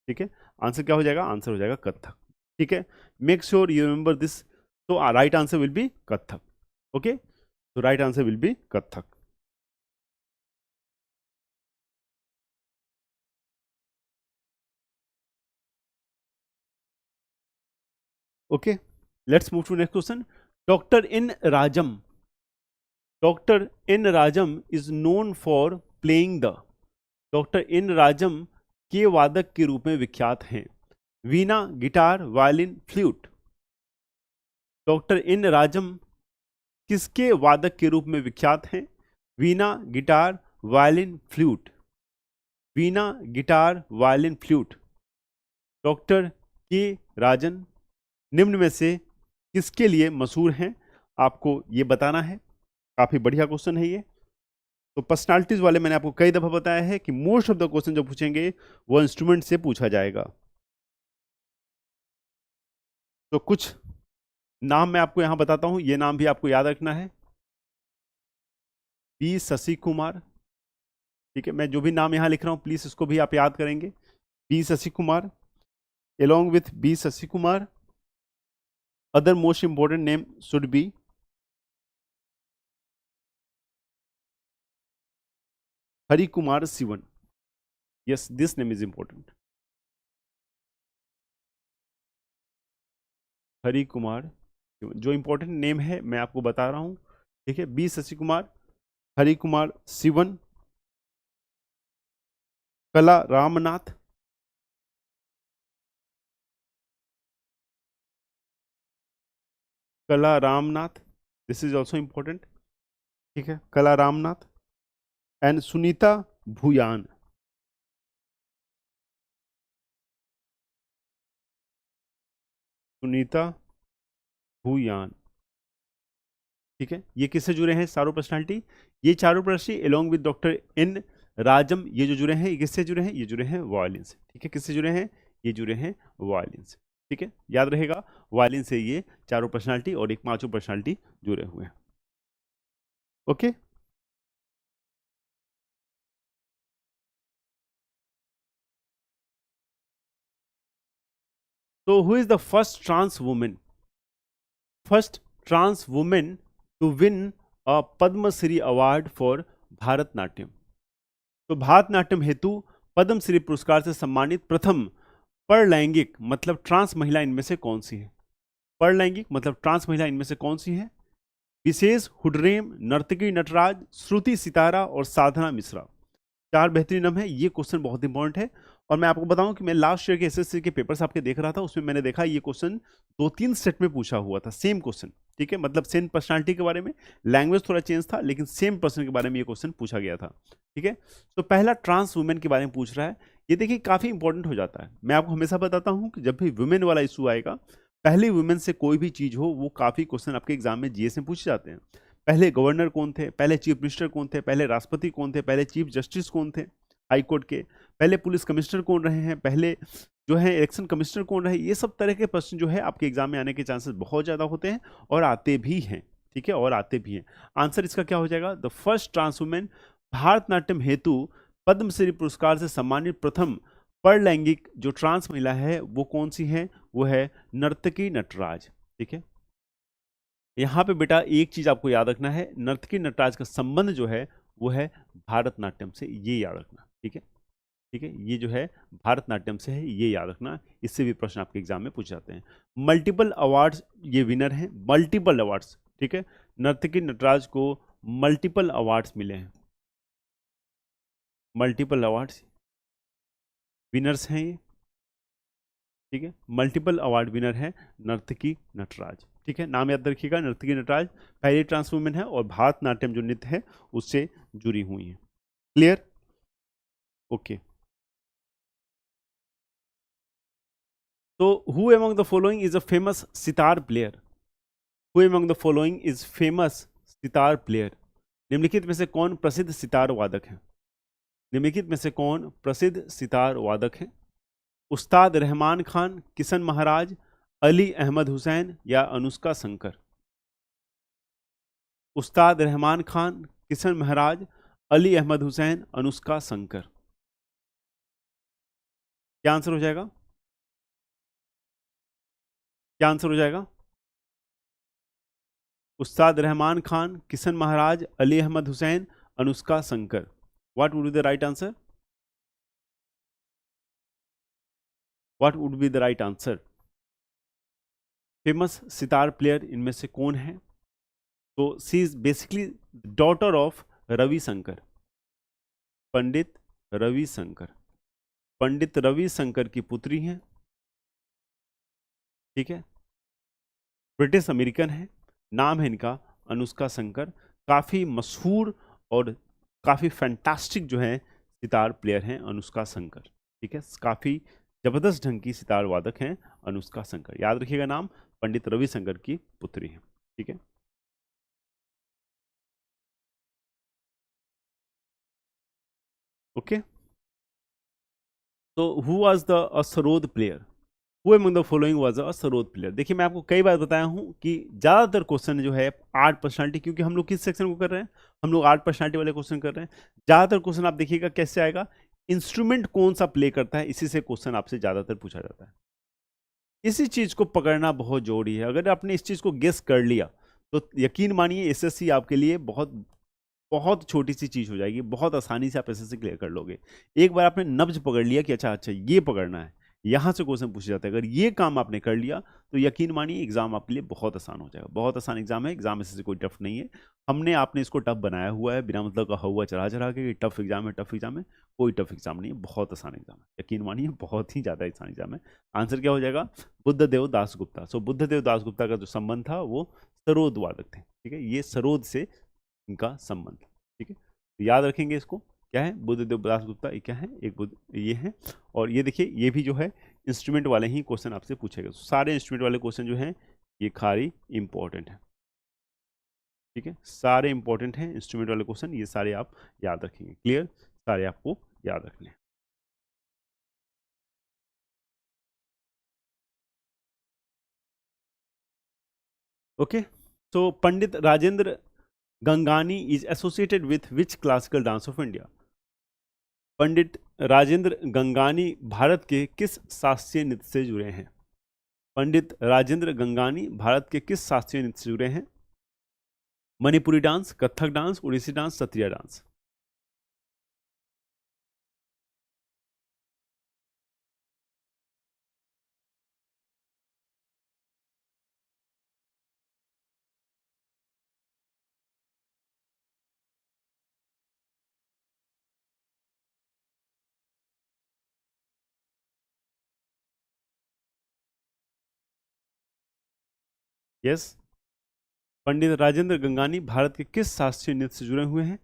ठीक है, आंसर क्या हो जाएगा, आंसर हो जाएगा कथक, ठीक है। Make sure you remember this, तो right answer will be Kathak, okay, तो right answer will be Kathak. Okay, let's move to next question. Dr. N. Rajam is known for playing the, doctor N Rajam के वादक के रूप में विख्यात हैं? Veena, guitar, violin, flute. Doctor N Rajam किसके वादक के रूप में विख्यात हैं? Veena, guitar, violin, flute. Veena, guitar, violin, flute. Doctor के राजन निम्न में से किसके लिए मशहूर हैं? आपको ये बताना है। काफी बढ़िया क्वेश्चन है ये। तो पर्सनालिटीज वाले मैंने आपको कई दफा बताया है कि मोस्ट ऑफ द क्वेश्चन जो पूछेंगे वो इंस्ट्रूमेंट से पूछा जाएगा। तो कुछ नाम मैं आपको यहां बताता हूं, ये नाम भी आपको याद रखना है। पी शशि कुमार, ठीक है, मैं जो भी नाम यहां लिख रहा हूं प्लीज इसको भी आप याद करेंगे। P Shashi Kumar, along with B Shashi Kumar, other most important name should be Hari Kumar Sivan. Yes, this name is important. Hari Kumar, जो इंपॉर्टेंट नेम है मैं आपको बता रहा हूं, ठीक है। बी शशि कुमार, हरि कुमार सिवन, कला रामनाथ, कला Ramnath, this is also important, ठीक है, कला रामनाथ एंड सुनीता भूयान। सुनीता भूयान, ठीक है। ये किससे जुड़े हैं? चारों पर्सनालिटी, ये चारों personality along with doctor N Rajam, ये जो जुड़े हैं ये किससे जुड़े हैं? ये जुड़े हैं वायलिन से, ठीक है। किससे जुड़े हैं? ये जुड़े हैं वायलिन से, ठीक है। याद रहेगा, वायलिन से ये चारों पर्सनालिटी और एक पांचों पर्सनालिटी जुड़े हुए हैं। ओके, तो who is the first trans women, first trans women to win a Padmashri award for Bharatanatyam? तो भारतनाट्यम हेतु पद्मश्री पुरस्कार से सम्मानित प्रथम परलैंगिक मतलब ट्रांस महिला इनमें से कौन सी है? परलैंगिक मतलब ट्रांस महिला इनमें से कौन सी है? विशेष हुड्रेम, नर्तकी नटराज, श्रुति सितारा और साधना मिश्रा। चार बेहतरीन नाम है। ये क्वेश्चन बहुत इंपॉर्टेंट है और मैं आपको बताऊं कि मैं लास्ट ईयर के एसएससी के पेपर्स आपके देख रहा था, उसमें मैंने देखा ये क्वेश्चन 2-3 सेट में पूछा हुआ था, सेम क्वेश्चन, ठीक है। मतलब सेम पर्सनालिटी के बारे में, लैंग्वेज थोड़ा चेंज था लेकिन सेम पर्सन के बारे में ये क्वेश्चन पूछा गया था, ठीक है। तो पहला ट्रांस वुमेन के बारे में पूछ रहा है, ये देखिए काफी इंपॉर्टेंट हो जाता है। मैं आपको हमेशा बताता हूँ कि जब भी वुमेन वाला इशू आएगा, पहले वुमेन से कोई भी चीज हो, वो काफी क्वेश्चन आपके एग्जाम में जीएस में पूछे जाते हैं। पहले गवर्नर कौन थे, पहले चीफ मिनिस्टर कौन थे, पहले राष्ट्रपति कौन थे, पहले चीफ जस्टिस कौन थे हाई कोर्ट के, पहले पुलिस कमिश्नर कौन रहे हैं, पहले जो है इलेक्शन कमिश्नर कौन रहे, ये सब तरह के प्रश्न जो है आपके एग्जाम में आने के चांसेस बहुत ज़्यादा होते हैं और आते भी हैं, ठीक है, और आते भी हैं। आंसर इसका क्या हो जाएगा? The first trans women Bharatanatyam हेतु पद्मश्री पुरस्कार से सम्मानित प्रथम परलैंगिक जो ट्रांस महिला है वो कौन सी है? वो है नर्तकी नटराज, ठीक है। यहाँ पे बेटा एक चीज आपको याद रखना है, नर्तकी नटराज का संबंध जो है वो है भारतनाट्यम से, ये याद रखना, ठीक है, ठीक है। ये जो है भारतनाट्यम से है, ये याद रखना, इससे भी प्रश्न आपके एग्जाम में पूछ जाते हैं। मल्टीपल अवार्ड्स ये विनर हैं, मल्टीपल अवार्ड्स, ठीक है। नर्तकी नटराज को मल्टीपल अवार्ड्स मिले हैं, मल्टीपल अवार्ड्स विनर्स हैं ये, ठीक है। मल्टीपल अवार्ड विनर है नर्तकी नटराज, ठीक है। नाम याद रखिएगा, नर्तकी नटराज पहली ट्रांस वुमेन है और भारतनाट्यम जो नृत्य है उससे जुड़ी हुई है। क्लियर? ओके। तो who among the following is a famous sitar player? Who among the following is famous sitar player? निम्नलिखित में से कौन प्रसिद्ध सितार वादक है? निम्नलिखित में से कौन प्रसिद्ध सितार वादक है? उस्ताद रहमान खान, किशन महाराज, अली अहमद हुसैन या अनुष्का शंकर? उस्ताद रहमान खान, किशन महाराज, अली अहमद हुसैन, अनुष्का शंकर। क्या आंसर हो जाएगा? क्या आंसर हो जाएगा? Ustad Rahman Khan, Kishan Maharaj, Ali Ahmad Hussain, Anushka Shankar. What would be the right answer? What would be the right answer? Famous sitar player इनमें से कौन है? तो she is basically daughter of Ravi Shankar, Pandit Ravishankar. Pandit Ravishankar की पुत्री हैं, ठीक है, ब्रिटिश अमेरिकन है, नाम है इनका अनुष्का शंकर। काफ़ी मशहूर और काफ़ी फैंटास्टिक जो है सितार प्लेयर हैं अनुष्का शंकर, ठीक है, काफ़ी जबरदस्त ढंग की सितार वादक हैं अनुष्का शंकर। याद रखिएगा नाम, पंडित रविशंकर की पुत्री हैं, ठीक है। ओके, तो who was the sarod player, who among the following was a sarod player. देखिए मैं आपको कई बार बताया हूं कि ज्यादातर क्वेश्चन जो है आर्ट पर्सनालिटी, क्योंकि हम लोग किस सेक्शन को कर रहे हैं, हम लोग आर्ट पर्सनालिटी वाले क्वेश्चन कर रहे हैं। ज्यादातर क्वेश्चन आप देखिएगा कैसे आएगा, इंस्ट्रूमेंट कौन सा प्ले करता है, इसी से क्वेश्चन आपसे ज्यादातर पूछा जाता है। इसी चीज को पकड़ना बहुत जरूरी है। अगर आपने इस चीज को गेस कर लिया तो यकीन मानिए एसएससी आपके लिए बहुत बहुत छोटी सी चीज हो जाएगी, बहुत आसानी से आप एसएससी क्लियर कर लोगे। एक बार आपने नब्ज पकड़ लिया कि अच्छा अच्छा ये पकड़ना है, यहां से क्वेश्चन पूछे जाता है, अगर ये काम आपने कर लिया तो यकीन मानिए एग्जाम आपके लिए बहुत आसान हो जाएगा। बहुत आसान एग्जाम है, एग्जाम एसएससी कोई टफ नहीं है। हमने आपने इसको टफ बनाया हुआ है बिना मतलब का हुआ चढ़ा चढ़ा के, टफ एग्जाम है टफ एग्जाम है। कोई टफ एग्जाम नहीं है, बहुत आसान एग्जाम है, यकीन मानिए बहुत ही ज्यादा आसान एग्जाम है। आंसर क्या हो जाएगा, बुद्धदेव दासगुप्ता। सो बुद्धदेव दासगुप्ता का जो संबंध था वो सरोद वादक थे, ठीक है, ये सरोद से इनका संबंध, ठीक है। तो याद रखेंगे इसको, क्या है बुद्धदेव दासगुप्ता, ये क्या है, एक बुद्ध ये है। और ये देखिए ये भी जो है इंस्ट्रूमेंट वाले ही क्वेश्चन आपसे पूछेगा। सारे इंस्ट्रूमेंट वाले क्वेश्चन जो हैं ये खाली इंपॉर्टेंट है, ठीक है, सारे इंपॉर्टेंट हैं इंस्ट्रूमेंट वाले क्वेश्चन, ये सारे आप याद रखेंगे। क्लियर, सारे आपको याद रखने हैं। ओके, तो Pandit Rajendra Gangani is associated with which classical dance of India. Pandit Rajendra Gangani Bharat के किस शास्त्रीय नृत्य से जुड़े हैं। पंडित राजेंद्र गंगानी भारत के किस शास्त्रीय नृत्य से जुड़े हैं। Manipuri dance, Kathak dance, Odissi dance, Sattriya dance. Yes, Pandit Rajendra Gangani Bharat के किस शास्त्रीय नृत्य से जुड़े हुए हैं।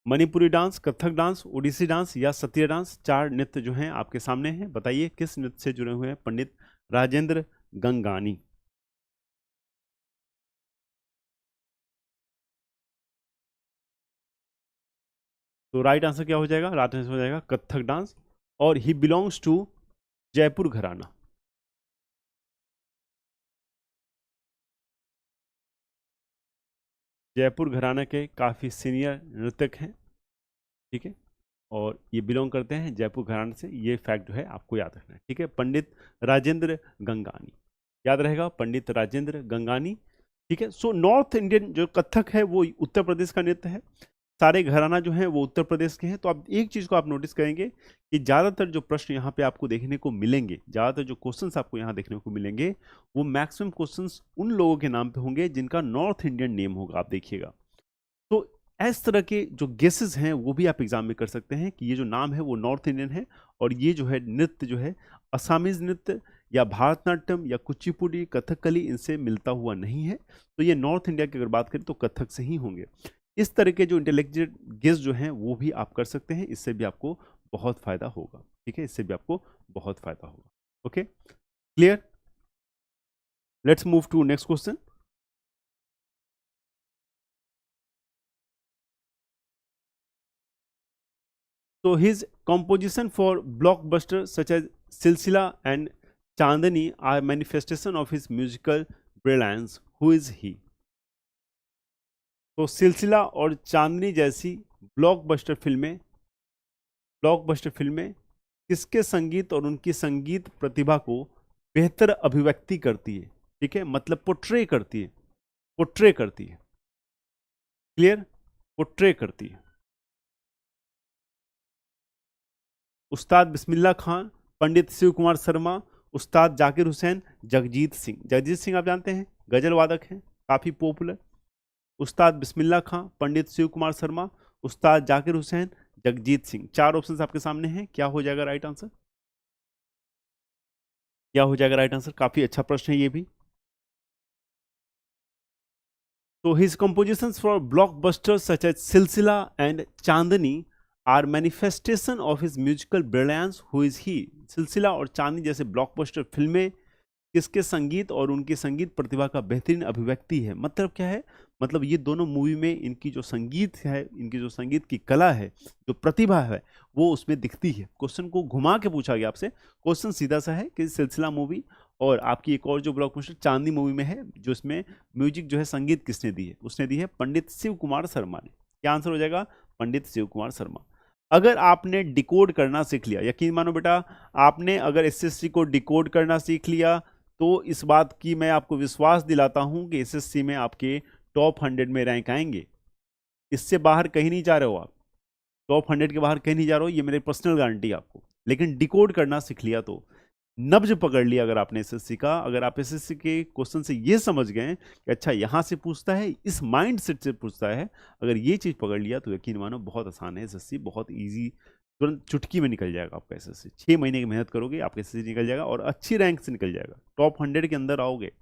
Manipuri dance, Kathak dance, Odissi dance या सत्रिया डांस। चार नृत्य जो हैं आपके सामने हैं, बताइए किस नृत्य से जुड़े हुए हैं पंडित राजेंद्र गंगानी। तो राइट आंसर क्या हो जाएगा, राइट आंसर हो जाएगा कथक डांस। और ही बिलोंग्स टू जयपुर घराना। जयपुर घराना के काफ़ी सीनियर नृतक हैं, ठीक है, और ये बिलोंग करते हैं जयपुर घराने से। ये फैक्ट जो है आपको याद रखना है, ठीक है। पंडित राजेंद्र गंगानी, याद रहेगा पंडित राजेंद्र गंगानी, ठीक है। सो नॉर्थ इंडियन जो कथक है वो उत्तर प्रदेश का नृत्य है, सारे घराना जो है वो उत्तर प्रदेश के हैं। तो आप एक चीज को आप नोटिस करेंगे कि ज्यादातर जो प्रश्न यहाँ पे आपको देखने को मिलेंगे, ज्यादातर जो क्वेश्चंस आपको यहाँ देखने को मिलेंगे वो मैक्सिमम क्वेश्चंस उन लोगों के नाम पे होंगे जिनका नॉर्थ इंडियन नेम होगा, आप देखिएगा। तो इस तरह के जो गेसेस हैं वो भी आप एग्जाम में कर सकते हैं कि ये जो नाम है वो नॉर्थ इंडियन है, और ये जो है नृत्य जो है असमीज नृत्य या भारतनाट्यम या कुचिपुड़ी कथकली इनसे मिलता हुआ नहीं है। तो ये नॉर्थ इंडिया की अगर बात करें तो कथक से ही होंगे। इस तरह के जो इंटेलेक्चुअल गेस जो हैं वो भी आप कर सकते हैं, इससे भी आपको बहुत फायदा होगा, ठीक है, इससे भी आपको बहुत फायदा होगा। Okay, clear, let's move to next question. So his composition for blockbusters such as Silsila and Chandani are manifestation of his musical brilliance. Who is he? तो सिलसिला और चांदनी जैसी ब्लॉकबस्टर फिल्में किसके संगीत और उनकी संगीत प्रतिभा को बेहतर अभिव्यक्ति करती है, ठीक है, मतलब पोट्रे करती है, क्लियर, पोट्रे करती है। उस्ताद बिस्मिल्लाह खान, पंडित शिव कुमार शर्मा, उस्ताद जाकिर हुसैन, जगजीत सिंह। जगजीत सिंह आप जानते हैं गजल वादक हैं, काफ़ी पॉपुलर। उस्ताद बिस्मिल्लाह खान, पंडित शिव कुमार शर्मा, उस्ताद जाकिर हुसैन, जगजीत सिंह। 4 ऑप्शंस आपके सामने हैं, क्या हो जाएगा राइट आंसर? क्या हो जाएगा राइट आंसर? काफी अच्छा प्रश्न है ये भी। तो his compositions for blockbusters such as Silsila and Chandni are manifestation of his musical brilliance. Who is he? सिलसिला और चांदनी जैसे ब्लॉकबस्टर फिल्में किसके संगीत और उनकी संगीत प्रतिभा का बेहतरीन अभिव्यक्ति है? मतलब क्या है? मतलब ये दोनों मूवी में इनकी जो संगीत है, इनकी जो संगीत की कला है, जो प्रतिभा है, वो उसमें दिखती है। क्वेश्चन को घुमा के पूछा गया आपसे। क्वेश्चन सीधा सा है कि सिलसिला मूवी और आपकी एक और जो ब्लॉकबस्टर चांदनी मूवी में है, जो इसमें म्यूजिक जो है, संगीत किसने दी है? उसने दी है पंडित शिव कुमार शर्मा ने। क्या आंसर हो जाएगा? पंडित शिव कुमार शर्मा। अगर आपने डिकोड करना सीख लिया, यकीन मानो बेटा, आपने अगर एसएससी को डिकोड करना सीख लिया, तो इस बात की मैं आपको विश्वास दिलाता हूं कि एसएससी में आपके टॉप 100 में रैंक आएंगे। इससे बाहर कहीं नहीं जा रहे हो आप, टॉप 100 के बाहर कहीं नहीं जा रहे हो, ये मेरी पर्सनल गारंटी है आपको। लेकिन डिकोड करना सीख लिया तो, नब्ज पकड़ लिया अगर आपने एसएससी का, अगर आप एसएससी के क्वेश्चन से ये समझ गए कि अच्छा यहां से पूछता है, इस माइंड सेट से पूछता है, अगर ये चीज पकड़ लिया तो यकीन मानो बहुत आसान है एसएससी, बहुत इजी, तुरंत चुटकी में निकल जाएगा आपका एसएससी। 6 महीने की मेहनत करोगे आपका एसएससी निकल जाएगा और अच्छी रैंक से निकल जाएगा, टॉप 100 के अंदर आओगे,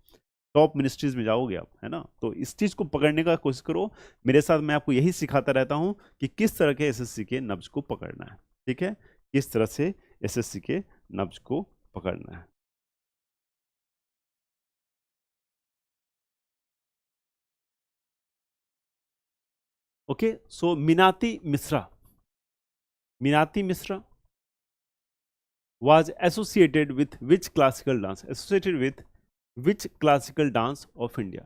टॉप मिनिस्ट्रीज में जाओगे आप, है ना। तो इस चीज को पकड़ने का कोशिश करो। मेरे साथ मैं आपको यही सिखाता रहता हूं कि किस तरह के एसएससी के नब्ज को पकड़ना है, ठीक है, किस तरह से एसएससी के नब्ज को पकड़ना है। Okay, so Minati Mishra, Minati Mishra was associated with which classical dance? Associated with which classical dance of India?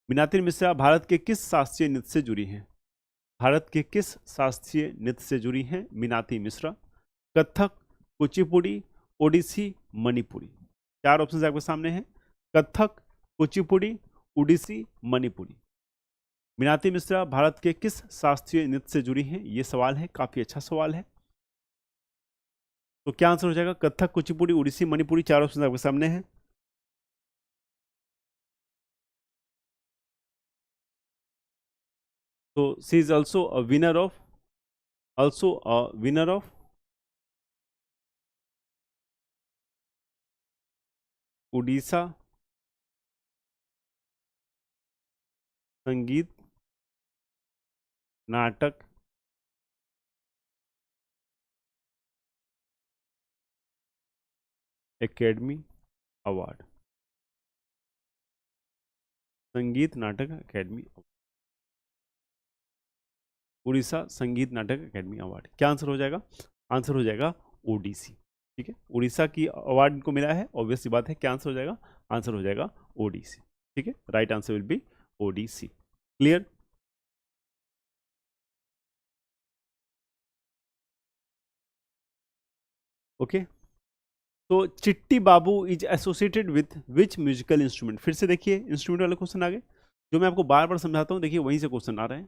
Minati Mishra Bharat के किस शास्त्रीय नृत्य से जुड़ी हैं? भारत के किस शास्त्रीय नृत्य से जुड़ी हैं मीनाती मिश्रा? कथक, कुचिपुड़ी, ओडिसी, मणिपुरी। 4 ऑप्शन आपके सामने हैं, कथक, कुचिपुड़ी, ओडिसी, मणिपुरी। मीनाती मिश्रा भारत के किस शास्त्रीय नृत्य से जुड़ी हैं? ये सवाल है, काफी अच्छा सवाल है। तो क्या आंसर हो जाएगा? कथक, कुचिपुड़ी, ओडिसी, मणिपुरी। 4 ऑप्शन आपके सामने हैं। तो she is also a winner of, also a winner of Orissa संगीत नाटक academy award, Sangeet Natak academy, Orissa संगीत नाटक अकेडमी अवार्ड। क्या आंसर हो जाएगा? आंसर हो जाएगा ओडीसी, ठीक है, उड़ीसा की अवार्ड इनको मिला है, ऑब्वियस सी बात है। क्या आंसर हो जाएगा? आंसर हो जाएगा ओडीसी, ठीक है, right answer will be Odissi. Clear? Okay, तो Chitti Babu is associated with which musical instrument? फिर से देखिए, इंस्ट्रूमेंट वाले क्वेश्चन आ गए, जो मैं आपको बार बार समझाता हूँ, देखिए वहीं से क्वेश्चन आ रहे हैं।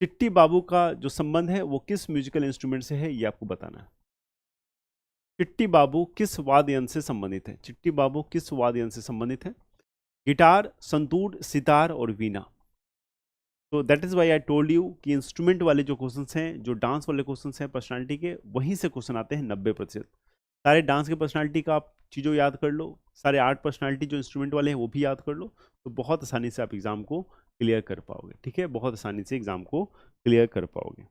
चिट्टी बाबू का जो संबंध है वो किस म्यूजिकल इंस्ट्रूमेंट से है, ये आपको बताना है। चिट्टी बाबू किस वाद्य यंत्र से संबंधित है? चिट्टी बाबू किस वाद्य यंत्र से संबंधित है? गिटार, संतूर, सितार और वीणा। तो that is why I told you कि इंस्ट्रूमेंट वाले जो क्वेश्चंस हैं, जो डांस वाले क्वेश्चंस हैं पर्सनालिटी के, वहीं से क्वेश्चन आते हैं 90%। सारे डांस के पर्सनालिटी का आप चीज़ों याद कर लो, सारे आर्ट पर्सनालिटी जो इंस्ट्रूमेंट वाले हैं वो भी याद कर लो, तो बहुत आसानी से आप एग्जाम को क्लियर कर पाओगे, ठीक है, बहुत आसानी से एग्जाम को क्लियर कर पाओगे।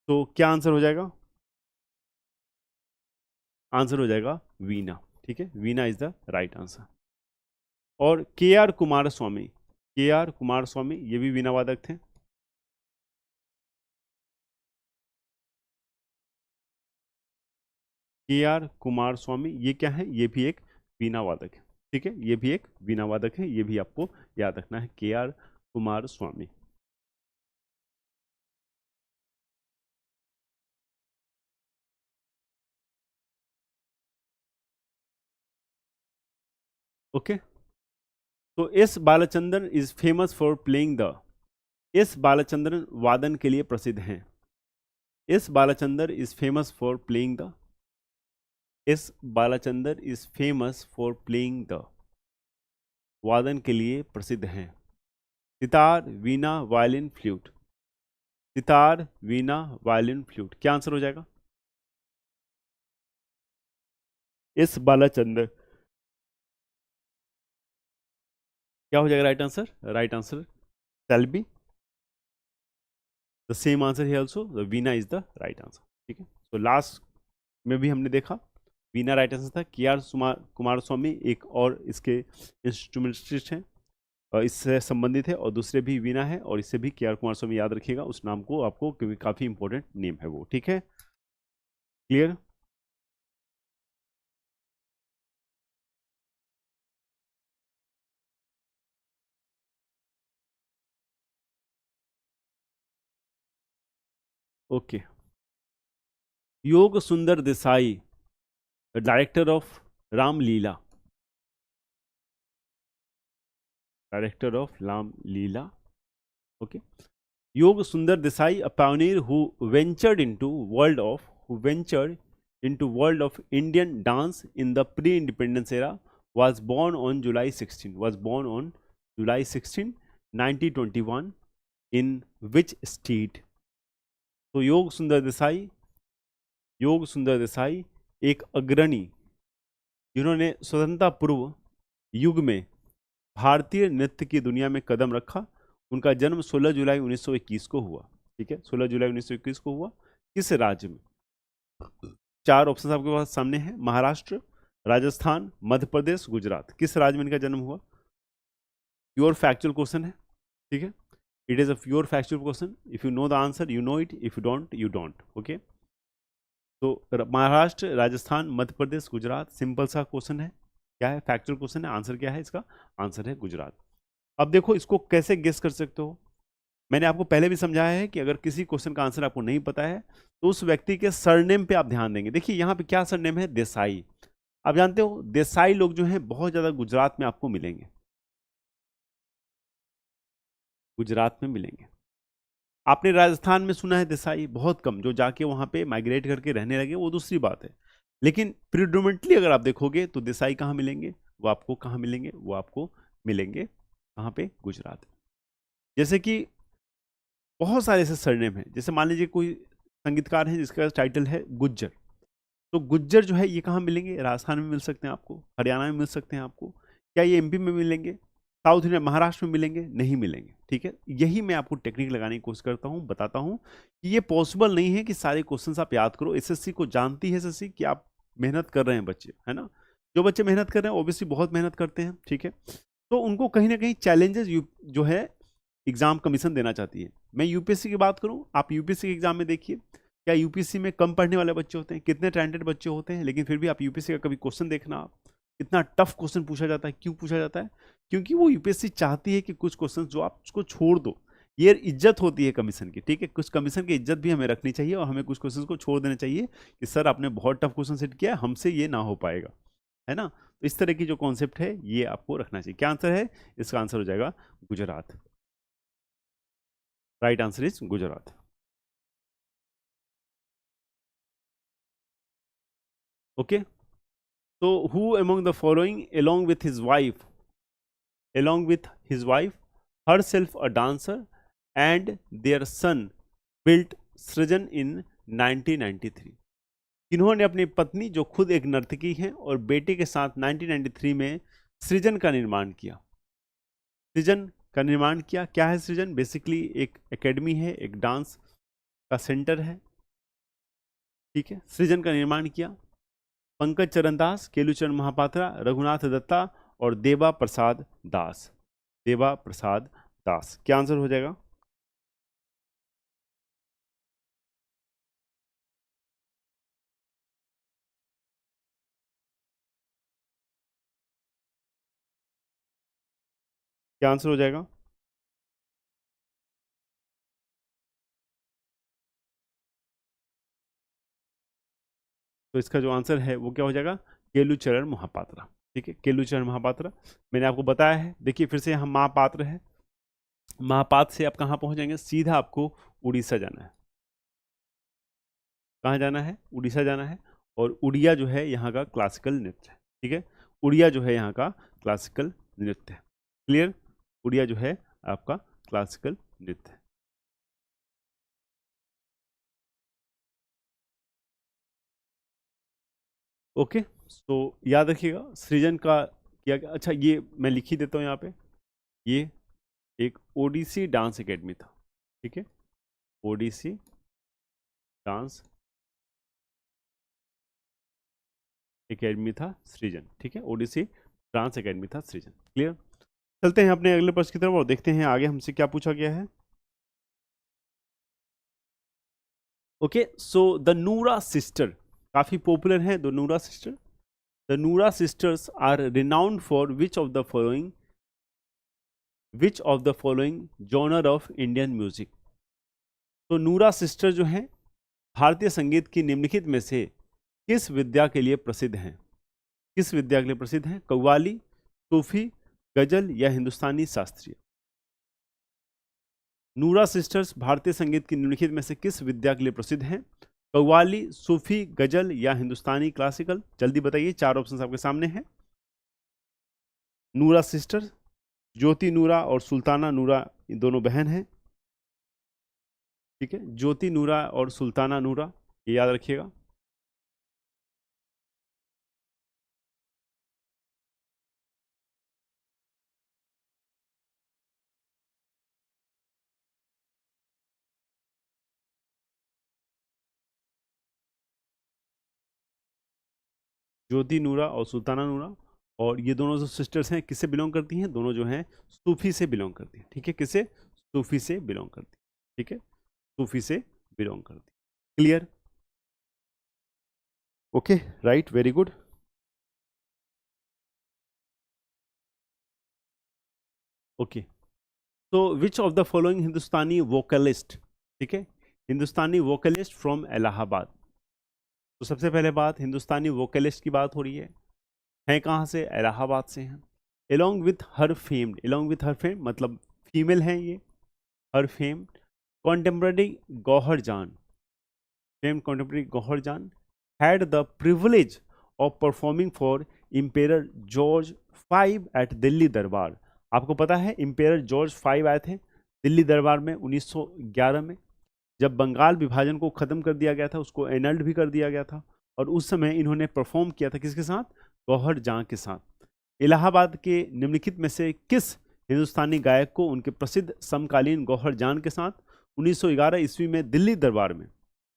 तो क्या आंसर हो जाएगा? आंसर हो जाएगा वीणा, ठीक है, वीणा इज द राइट आंसर। और के आर कुमार स्वामी, के आर कुमार स्वामी ये भी वीणा वादक थे। के आर कुमार स्वामी ये क्या है? ये भी एक वीणा वादक है, ठीक है, ये भी एक वीणा वादक है, ये भी आपको याद रखना है, K R Kumaraswamy. Okay, तो S Balachandran is famous for playing the, S Balachandran वादन के लिए प्रसिद्ध हैं। S Balachandra is famous for playing the, S Balachandra is famous for playing the, वादन के लिए प्रसिद्ध हैं। Sitar, veena, violin, flute. Sitar, veena, violin, flute. क्या आंसर हो जाएगा? एस बालाचंद्र। क्या हो जाएगा right answer? Right answer shall be the same answer है also, the Veena is the right answer. ठीक है, तो लास्ट में भी हमने देखा वीणा राइट आंसर था। के आर कुमार स्वामी एक और इसके इंस्ट्रूमेंटलिस्ट हैं और इससे संबंधित है, और दूसरे भी वीणा है, और इससे भी के आर कुमार स्वामी याद रखिएगा उस नाम को आपको, क्योंकि काफी इंपॉर्टेंट नेम है वो। ठीक है, क्लियर? ओके। योग सुंदर Desai, director of Ramlila, director of Ramlila. Okay. योग सुंदर Desai, a pioneer who ventured into world of Indian dance in the pre-independence era, was born on July 16, 1921 in which state? तो योग सुंदर देसाई एक अग्रणी जिन्होंने स्वतंत्रता पूर्व युग में भारतीय नृत्य की दुनिया में कदम रखा। उनका जन्म 16 जुलाई 1921 को हुआ। ठीक है, 16 जुलाई 1921 को हुआ। किस राज्य में? चार ऑप्शन आपके पास सामने हैं, महाराष्ट्र, राजस्थान, मध्य प्रदेश, गुजरात। किस राज्य में इनका जन्म हुआ? प्योर फैक्चुअल क्वेश्चन है। ठीक है, it is a pure factual question. If you know the answer you know it, if you don't you don't. Okay, तो महाराष्ट्र, राजस्थान, मध्य प्रदेश, गुजरात। सिंपल सा क्वेश्चन है, क्या है? फैक्चुअल क्वेश्चन है। आंसर क्या है इसका? आंसर है गुजरात। अब देखो इसको कैसे गेस कर सकते हो। मैंने आपको पहले भी समझाया है कि अगर किसी क्वेश्चन का आंसर आपको नहीं पता है तो उस व्यक्ति के सरनेम पे आप ध्यान देंगे। देखिए यहाँ पे क्या सरनेम है? देसाई। आप जानते हो देसाई लोग जो हैं बहुत ज्यादा गुजरात में आपको मिलेंगे, गुजरात में मिलेंगे। आपने राजस्थान में सुना है देसाई? बहुत कम, जो जाके वहां पे माइग्रेट करके रहने लगे वो दूसरी बात है, लेकिन प्रिडोमिनेटली अगर आप देखोगे तो देसाई कहाँ मिलेंगे? वो आपको कहाँ मिलेंगे? वो आपको मिलेंगे कहाँ पे? गुजरात। जैसे कि बहुत सारे ऐसे सरनेम हैं, जैसे मान लीजिए कोई संगीतकार है जिसका टाइटल है गुज्जर, तो गुज्जर जो है ये कहाँ मिलेंगे? राजस्थान में मिल सकते हैं आपको, हरियाणा में मिल सकते हैं आपको। क्या ये एमपी में मिलेंगे? साउथ इंडिया, महाराष्ट्र में मिलेंगे? नहीं मिलेंगे। ठीक है, यही मैं आपको टेक्निक लगाने की कोशिश करता हूँ, बताता हूँ कि ये पॉसिबल नहीं है कि सारे क्वेश्चंस आप याद करो। एसएससी को जानती है एसएससी कि आप मेहनत कर रहे हैं बच्चे, है ना। जो बच्चे मेहनत कर रहे हैं ऑब्वियसली बहुत मेहनत करते हैं। ठीक है, तो उनको कहीं ना कहीं चैलेंजेस जो है एग्जाम कमीशन देना चाहती है। मैं यूपीएससी की बात करूं, आप यूपीएससी के एग्जाम में देखिए, क्या यूपीएससी में कम पढ़ने वाले बच्चे होते हैं? कितने टैलेंटेड बच्चे होते हैं, लेकिन फिर भी आप यूपीएससी का कभी क्वेश्चन देखना, आप इतना टफ क्वेश्चन पूछा जाता है। क्यों पूछा जाता है? क्योंकि वो यूपीएससी चाहती है कि कुछ क्वेश्चन जो आप उसको छोड़ दो। ये इज्जत होती है कमीशन की। ठीक है, कुछ कमीशन की इज्जत भी हमें रखनी चाहिए और हमें कुछ क्वेश्चन को छोड़ देना चाहिए कि सर आपने बहुत टफ क्वेश्चन सेट किया, हमसे ये ना हो पाएगा, है ना। तो इस तरह की जो कॉन्सेप्ट है ये आपको रखना चाहिए। क्या आंसर है इसका? आंसर हो जाएगा Gujarat. Right answer is Gujarat. Okay, so who among the following along with his wife herself a dancer and their son built सृजन in 1993? इन्होंने अपनी पत्नी जो खुद एक नर्तकी हैं और बेटे के साथ 1993 में सृजन का निर्माण किया। सृजन का निर्माण किया। क्या है सृजन? बेसिकली एक एकेडमी है, एक डांस का सेंटर है। ठीक है, सृजन का निर्माण किया पंकज चरण दास, केलुचरण महापात्रा, रघुनाथ दत्ता और देवा प्रसाद दास। देवा प्रसाद दास। क्या आंसर हो जाएगा? क्या आंसर हो जाएगा? तो इसका जो आंसर है वो क्या हो जाएगा? केलुचरण महापात्रा। ठीक है, केलुचरण महापात्रा। मैंने आपको बताया है। देखिए फिर से यहाँ महापात्र है, महापात्र से आप कहाँ पहुंच जाएंगे? सीधा आपको उड़ीसा जाना है। कहाँ जाना है? उड़ीसा जाना है। और उड़िया जो है यहाँ का क्लासिकल नृत्य है। ठीक है, उड़िया जो है यहाँ का क्लासिकल नृत्य है। क्लियर? उड़िया जो है आपका क्लासिकल नृत्य है। ओके, तो याद रखिएगा सृजन का किया गया। अच्छा, ये मैं लिख ही देता हूँ यहाँ पे, ये एक ओडिसी डांस एकेडमी था, ठीक है, ओडिसी डांस एकेडमी था सृजन, ठीक है, ओडिसी डांस एकेडमी था सृजन। क्लियर। चलते हैं अपने अगले प्रश्न की तरफ और देखते हैं आगे हमसे क्या पूछा गया है। Okay, so the Nooran sister काफी पॉपुलर है, the Nooran sister. The Nooran sisters are renowned for which of the following genre of Indian music. तो नूरा सिस्टर जो हैं भारतीय संगीत की निम्नलिखित में से किस विद्या के लिए प्रसिद्ध हैं? किस विद्या के लिए प्रसिद्ध हैं? कव्वाली, सूफी, गजल या हिंदुस्तानी शास्त्रीय। नूरा सिस्टर्स भारतीय संगीत की निम्नलिखित में से किस विद्या के लिए प्रसिद्ध हैं? कव्वाली, सूफी, गजल या हिंदुस्तानी क्लासिकल। जल्दी बताइए, चार ऑप्शन आपके सामने हैं। नूरा सिस्टर्स, ज्योति नूरा और सुल्ताना नूरा दोनों बहन हैं, ठीक है, ज्योति नूरा और सुल्ताना नूरा, ये याद रखिएगा। ज्योति नूरा और सुल्ताना नूरा, और ये दोनों जो सिस्टर्स हैं किससे बिलोंग करती हैं? दोनों जो हैं सूफी से बिलोंग करती हैं, ठीक है, किससे? सूफी से बिलोंग करती है, ठीक है, सूफी से बिलोंग करती है। Clear. Okay, right, very good. Okay, तो which of the following Hindustani vocalist, ठीक है, हिंदुस्तानी वोकलिस्ट फ्रॉम इलाहाबाद। तो सबसे पहले बात, हिंदुस्तानी वोकलिस्ट की बात हो रही है कहाँ से? इलाहाबाद से हैं। एलोंग विथ हर फेम मतलब फीमेल हैं ये, हर फेम कॉन्टेम्पररी गौहर जान, fame contemporary Gauhar Jaan had the privilege of performing for emperor George V at Delhi Durbar. आपको पता है इम्पेरर जॉर्ज V आए थे दिल्ली दरबार में 1911 में, जब बंगाल विभाजन को ख़त्म कर दिया गया था, उसको एनल्ड भी कर दिया गया था, और उस समय इन्होंने परफॉर्म किया था किसके साथ? गौहर जां के साथ। इलाहाबाद के निम्नलिखित में से किस हिंदुस्तानी गायक को उनके प्रसिद्ध समकालीन गौहर जान के साथ 1911 ईस्वी में दिल्ली दरबार में,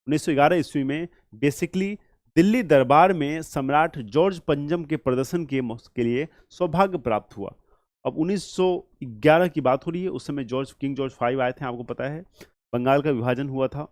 1911 ईस्वी में बेसिकली दिल्ली दरबार में सम्राट जॉर्ज पंचम के प्रदर्शन के लिए सौभाग्य प्राप्त हुआ? अब 1911 की बात हो रही है, उस समय किंग जॉर्ज V आए थे, आपको पता है बंगाल का विभाजन हुआ था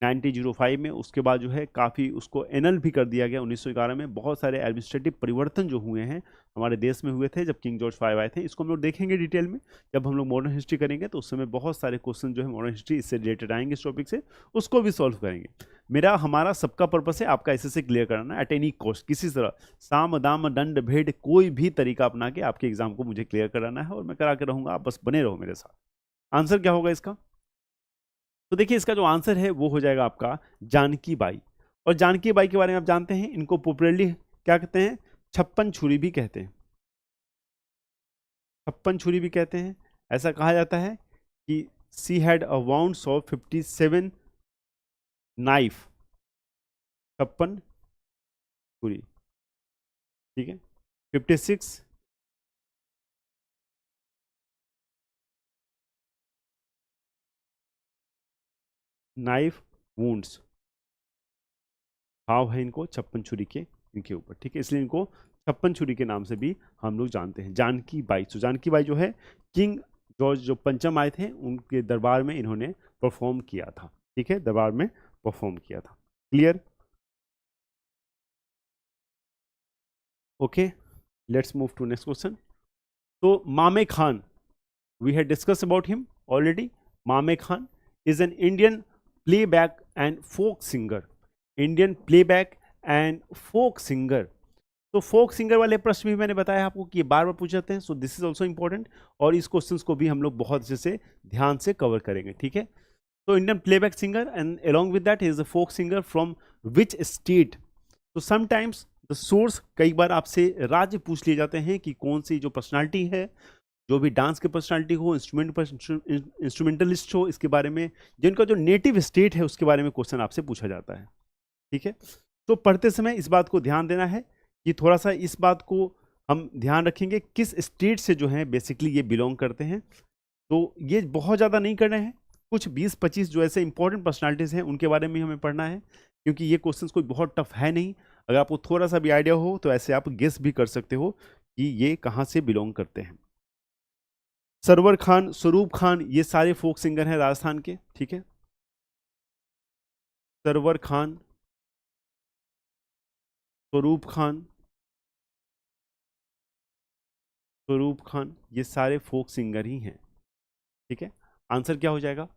1905 में, उसके बाद जो है काफ़ी उसको एनल भी कर दिया गया 1911 में। बहुत सारे एडमिनिस्ट्रेटिव परिवर्तन जो हुए हैं हमारे देश में हुए थे जब किंग जॉर्ज V आए थे। इसको हम लोग देखेंगे डिटेल में जब हम लोग मॉडर्न हिस्ट्री करेंगे, तो उस समय बहुत सारे क्वेश्चन जो है मॉडर्न हिस्ट्री इससे रिलेटेड आएंगे, इस टॉपिक से, उसको भी सॉल्व करेंगे। हमारा सबका पर्पस है आपका एसएससी क्लियर कराना एट एनी कॉस्ट, किसी तरह साम दाम दंड भेद कोई भी तरीका अपना के आपके एग्जाम को मुझे क्लियर कराना है, और मैं करा के रहूँगा, आप बस बने रहो मेरे साथ। आंसर क्या होगा इसका? तो देखिए इसका जो आंसर है वो हो जाएगा आपका जानकी बाई। और जानकी बाई के बारे में आप जानते हैं, इनको पॉपुलरली क्या कहते हैं? छप्पन छुरी भी कहते हैं, छप्पन छुरी भी कहते हैं। ऐसा कहा जाता है कि she had a wounds of 57 knife, छप्पन छुरी, ठीक है, 56 नाइफ वुंड्स, भाव है इनको छप्पन छुरी के इनके ऊपर, ठीक है, इसलिए इनको छप्पन छुरी के नाम से भी हम लोग जानते हैं, जानकी बाई। तो जानकी बाई जो है किंग जॉर्ज जो पंचम आए थे उनके दरबार में इन्होंने परफॉर्म किया था, ठीक है, दरबार में परफॉर्म किया था। Clear. Okay, let's move to next question. तो Mame Khan, we had discuss about him already. Mame Khan is an Indian playback and folk singer, Indian playback and folk singer. तो फोक सिंगर वाले प्रश्न भी मैंने बताया आपको कि ये बार बार पूछ जाते हैं, so this is also important, और इस क्वेश्चंस को भी हम लोग बहुत अच्छे से ध्यान से कवर करेंगे, ठीक है। तो Indian playback singer and along with that is a folk singer from which state. तो समटाइम्स द सोर्स, कई बार आपसे राज्य पूछ लिए जाते हैं कि कौन सी जो पर्सनालिटी है, जो भी डांस की पर्सनालिटी हो, इंस्ट्रूमेंटलिस्ट हो, इसके बारे में जिनका जो नेटिव स्टेट है उसके बारे में क्वेश्चन आपसे पूछा जाता है, ठीक है। तो पढ़ते समय इस बात को ध्यान देना है कि थोड़ा सा इस बात को हम ध्यान रखेंगे किस स्टेट से जो है बेसिकली ये बिलोंग करते हैं। तो ये बहुत ज़्यादा नहीं करना है, कुछ 20-25 जो ऐसे इंपॉर्टेंट पर्सनालिटीज़ हैं उनके बारे में हमें पढ़ना है, क्योंकि ये क्वेश्चंस कोई बहुत टफ है नहीं। अगर आपको थोड़ा सा भी आइडिया हो तो ऐसे आप गेस भी कर सकते हो कि ये कहाँ से बिलोंग करते हैं। सरवर खान, स्वरूप खान, ये सारे फोक सिंगर हैं राजस्थान के, ठीक है। सरवर खान, स्वरूप खान, स्वरूप खान, ये सारे फोक सिंगर ही हैं, ठीक है। आंसर क्या हो जाएगा?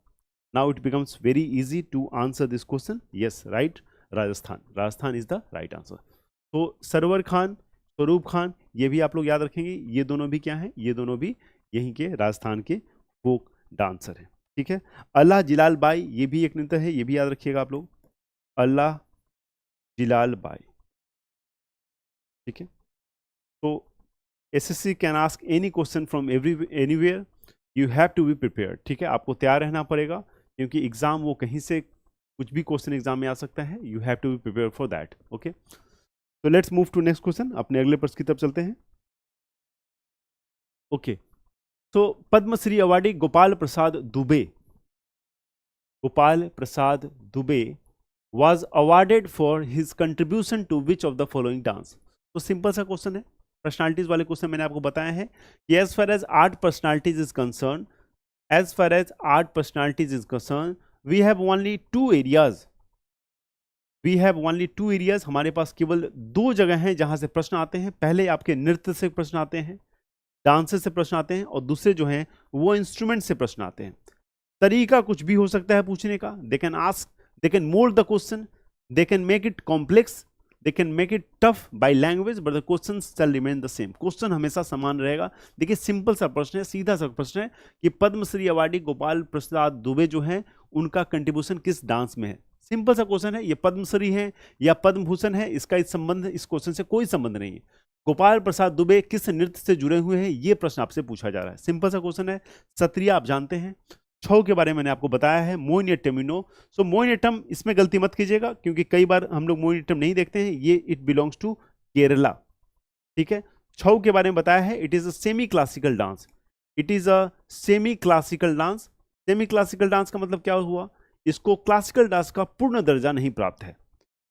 Now it becomes very easy to answer this question. Yes, right, Rajasthan, Rajasthan is the right answer. तो सरवर खान, स्वरूप खान, ये भी आप लोग याद रखेंगे, ये दोनों भी क्या हैं? ये दोनों भी यहीं के राजस्थान के फोक डांसर हैं, ठीक है। अल्लाह जिलाल बाई, ये भी एक नृत्य है, ये भी याद रखिएगा आप लोग, अल्लाह जिलाल बाई, ठीक है। तो SSC can ask any question from anywhere, you have to be prepared, ठीक है। आपको तैयार रहना पड़ेगा, क्योंकि एग्जाम वो कहीं से कुछ भी क्वेश्चन एग्जाम में आ सकता है, you have to be prepare for that, okay. तो let's move to next question, अपने अगले प्रश्न की तरफ चलते हैं। ओके, तो Padmashri awardee Gopal Prasad Dubey, Gopal Prasad Dubey was awarded for his contribution to which of the following dance? तो सिंपल सा क्वेश्चन है, पर्सनालिटीज वाले क्वेश्चन मैंने आपको बताया है कि as far as art personalities is concern, as far as art personalities is concern, we have only two areas, we have only two areas, हमारे पास केवल दो जगह हैं जहां से प्रश्न आते हैं। पहले आपके नृत्य से प्रश्न आते हैं, डांसेस से प्रश्न आते हैं, और दूसरे जो हैं वो इंस्ट्रूमेंट से प्रश्न आते हैं। तरीका कुछ भी हो सकता है पूछने का, they can ask, they can mold the question, they can make it complex, they can make it tough by language, but the questions shall remain the same. Question हमेशा समान रहेगा। देखिए सिंपल सा प्रश्न है, सीधा सा प्रश्न है कि पद्मश्री अवार्डी गोपाल प्रसाद दुबे जो हैं उनका कंट्रीब्यूशन किस डांस में है। सिंपल सा क्वेश्चन है, ये पद्मश्री है या पद्म भूषण है, इसका इस संबंध, इस क्वेश्चन से कोई संबंध नहीं है। गोपाल प्रसाद दुबे किस नृत्य से जुड़े हुए हैं, ये प्रश्न आपसे पूछा जा रहा है। सिंपल सा क्वेश्चन है। सत्रिय आप जानते हैं, छौ के बारे में मैंने आपको बताया है, मोहिनीअट्टम यू नो। सो मोहिनीअट्टम, इसमें गलती मत कीजिएगा, क्योंकि कई बार हम लोग मोहिनीअट्टम नहीं देखते हैं, ये इट बिलोंग्स टू केरला, ठीक है। छौ के बारे में बताया है, it is a semi classical dance, it is a semi classical dance. Semi classical dance का मतलब क्या हुआ? इसको क्लासिकल डांस का पूर्ण दर्जा नहीं प्राप्त है,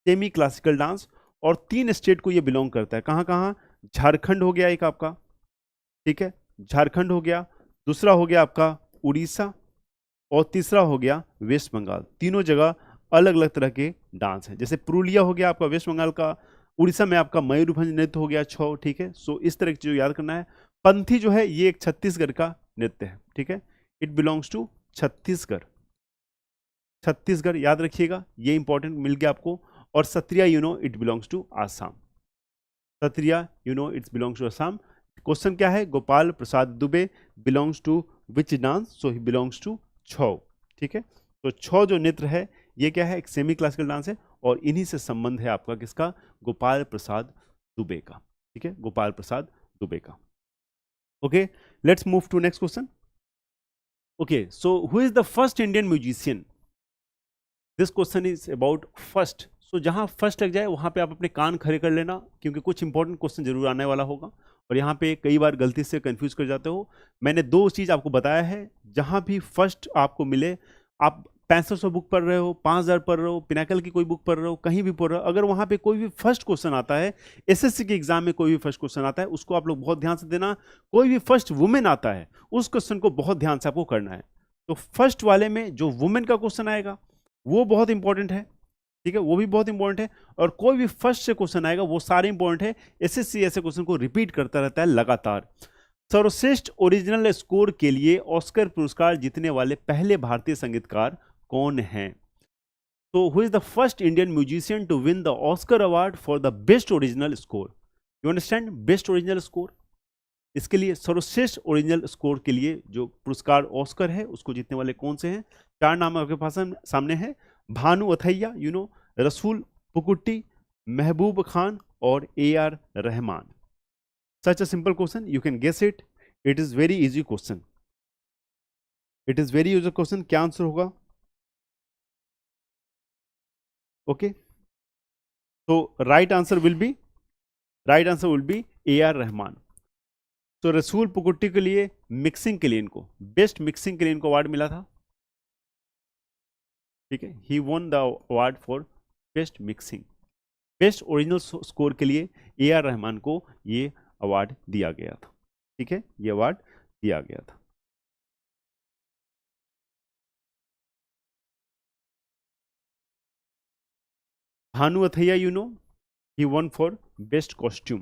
सेमी क्लासिकल डांस। और 3 स्टेट को ये बिलोंग करता है, कहाँ कहाँ? झारखंड हो गया एक आपका, ठीक है, झारखंड हो गया, दूसरा हो गया आपका उड़ीसा, और तीसरा हो गया वेस्ट बंगाल। तीनों जगह अलग अलग तरह के डांस हैं, जैसे पुरुलिया हो गया आपका वेस्ट बंगाल का, उड़ीसा में आपका मयूरभंज नृत्य हो गया छौ, ठीक है। सो इस तरह की चीज याद करना है। पंथी जो है ये एक छत्तीसगढ़ का नृत्य है, ठीक है, it belongs to Chhattisgarh, Chhattisgarh याद रखिएगा, ये इंपॉर्टेंट मिल गया आपको। और Sattriya you know it belongs to Assam, Sattriya you know it's belongs to Assam. Question क्या है? Gopal Prasad Dubey belongs to which dance? So he belongs to Chhau, ठीक है। तो छौ जो नृत्य है ये क्या है? एक सेमी क्लासिकल डांस है, और इन्हीं से संबंध है आपका किसका? गोपाल प्रसाद दुबे का, ठीक है, गोपाल प्रसाद दुबे का। Okay, let's move to next question. Okay, so who is the first Indian musician? This question is about first. So जहां फर्स्ट लग जाए वहां पे आप अपने कान खड़े कर लेना, क्योंकि कुछ इंपॉर्टेंट क्वेश्चन जरूर आने वाला होगा, और यहाँ पे कई बार गलती से कंफ्यूज कर जाते हो। मैंने 2 चीज आपको बताया है, जहां भी फर्स्ट आपको मिले, आप 6500 बुक पढ़ रहे हो, 5000 पढ़ रहे हो, पिनाकल की कोई बुक पढ़ रहे हो, कहीं भी पढ़ रहे हो, अगर वहां पे कोई भी फर्स्ट क्वेश्चन आता है, एसएससी के एग्जाम में कोई भी फर्स्ट क्वेश्चन आता है, उसको आप लोग बहुत ध्यान से देना। कोई भी फर्स्ट वुमेन आता है, उस क्वेश्चन को बहुत ध्यान से आपको करना है। तो फर्स्ट वाले में जो वुमेन का क्वेश्चन आएगा वो बहुत इंपॉर्टेंट है, ठीक है, वो भी बहुत इंपॉर्टेंट है। और कोई भी फर्स्ट से क्वेश्चन आएगा वो सारे इंपॉर्टेंट है। एसएससी ऐसे क्वेश्चन को रिपीट करता रहता है लगातार। सर्वश्रेष्ठ ओरिजिनल स्कोर के लिए ऑस्कर पुरस्कार जीतने वाले पहले भारतीय संगीतकार कौन हैं? तो who is the first Indian musician to win the Oscar award for the best original score? You understand, best original score. इसके लिए सर्वश्रेष्ठ ओरिजिनल स्कोर के लिए जो पुरस्कार ऑस्कर है उसको जीतने वाले कौन से हैं? 4 नाम आपके पास सामने है, भानु अथैया, यू नो, रसूल पुकुट्टी, महबूब खान और AR Rahman. Such a simple question, you can guess it, it is very easy question, it is very easy question. क्या आंसर होगा? ओके, तो right answer will be A R Rahman. तो रसूल पुकुट्टी के लिए मिक्सिंग के लिए इनको बेस्ट मिक्सिंग के लिए इनको अवार्ड मिला था, ठीक है। He won the award for best mixing. Best original score के लिए ए आर रहमान को ये अवार्ड दिया गया था, ठीक है, ये अवार्ड दिया गया था। Bhanu Athaiya, you know, he won for best costume.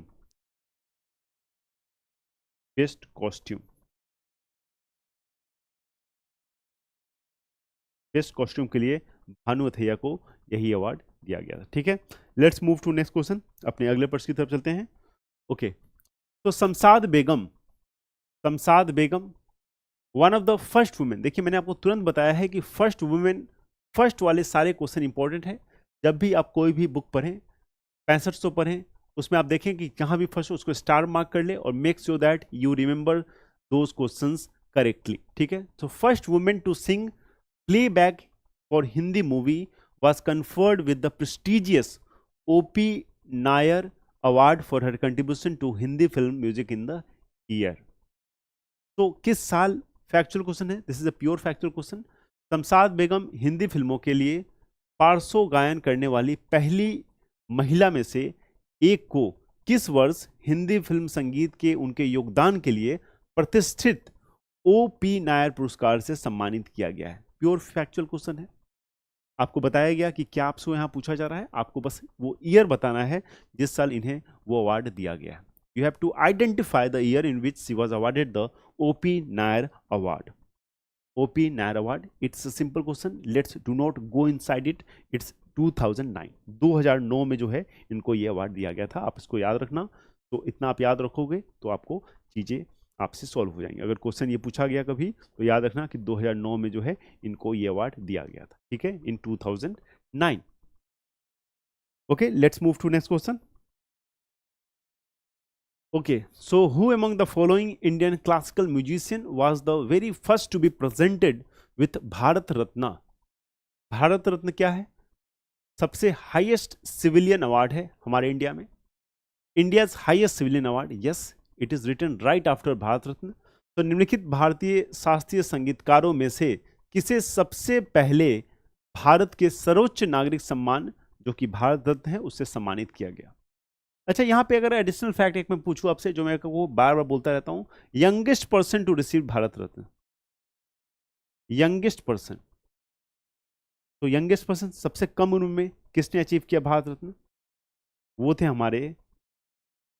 Best costume, best costume के लिए भानु अथैया को यही अवार्ड दिया गया था, ठीक है। Let's move to next question, अपने अगले प्रश्न की तरफ चलते हैं। ओके, तो Shamshad Begum one of the first women. देखिए मैंने आपको तुरंत बताया है कि फर्स्ट वुमेन, फर्स्ट वाले सारे क्वेश्चन इंपॉर्टेंट है। जब भी आप कोई भी बुक पढ़ें, 6500 पढ़ें, उसमें आप देखें कि जहां भी फर्स्ट उसको स्टार मार्क कर ले और make sure that you remember those questions correctly, ठीक है। तो first women to sing playback for Hindi movie was conferred with the prestigious O.P. Nair Award for her contribution to Hindi film music in the year। तो किस साल, factual question है, this is a pure factual question. Shamshad Begum Hindi फिल्मों के लिए पार्श्व गायन करने वाली पहली महिला में से एक को किस वर्ष हिंदी फिल्म संगीत के उनके योगदान के लिए प्रतिष्ठित O.P. नायर पुरस्कार से सम्मानित किया गया है? प्योर फैक्चुअल क्वेश्चन है। आपको बताया गया कि क्या आपसे यहाँ पूछा जा रहा है, आपको बस वो ईयर बताना है जिस साल इन्हें वो अवार्ड दिया गया है। You have to identify the year in which she was awarded the O.P. Nayyar award. O.P. Nayyar award, it's a simple question, let's do not go inside it. It's 2009, 2009 में जो है इनको ये अवार्ड दिया गया था। आप इसको याद रखना, तो इतना आप याद रखोगे तो आपको चीज़ें आपसे सॉल्व हो जाएंगे। अगर क्वेश्चन ये पूछा गया कभी तो याद रखना कि 2009 में जो है इनको ये अवार्ड दिया गया था, ठीक है, in 2009। Okay, let's move to next question. Okay, so who among the following Indian classical musician was the very first to be presented with Bharat Ratna? Bharat Ratna क्या है? सबसे हाईएस्ट सिविलियन अवार्ड है हमारे इंडिया में, India's highest civilian award. Yes, it is written right after Bharat Ratna. तो निम्नलिखित भारतीय शास्त्रीय संगीतकारों में से किसे सबसे पहले भारत के सर्वोच्च नागरिक सम्मान जो कि भारत रत्न है उससे सम्मानित किया गया? अच्छा, यहाँ पे अगर एडिशनल फैक्ट एक मैं पूछूं आपसे, जो मैं वो बार बार बोलता रहता हूं, youngest person to receive Bharat Ratna, youngest person. तो यंगेस्ट पर्सन सबसे कम उम्र में किसने अचीव किया भारत रत्न? वो थे हमारे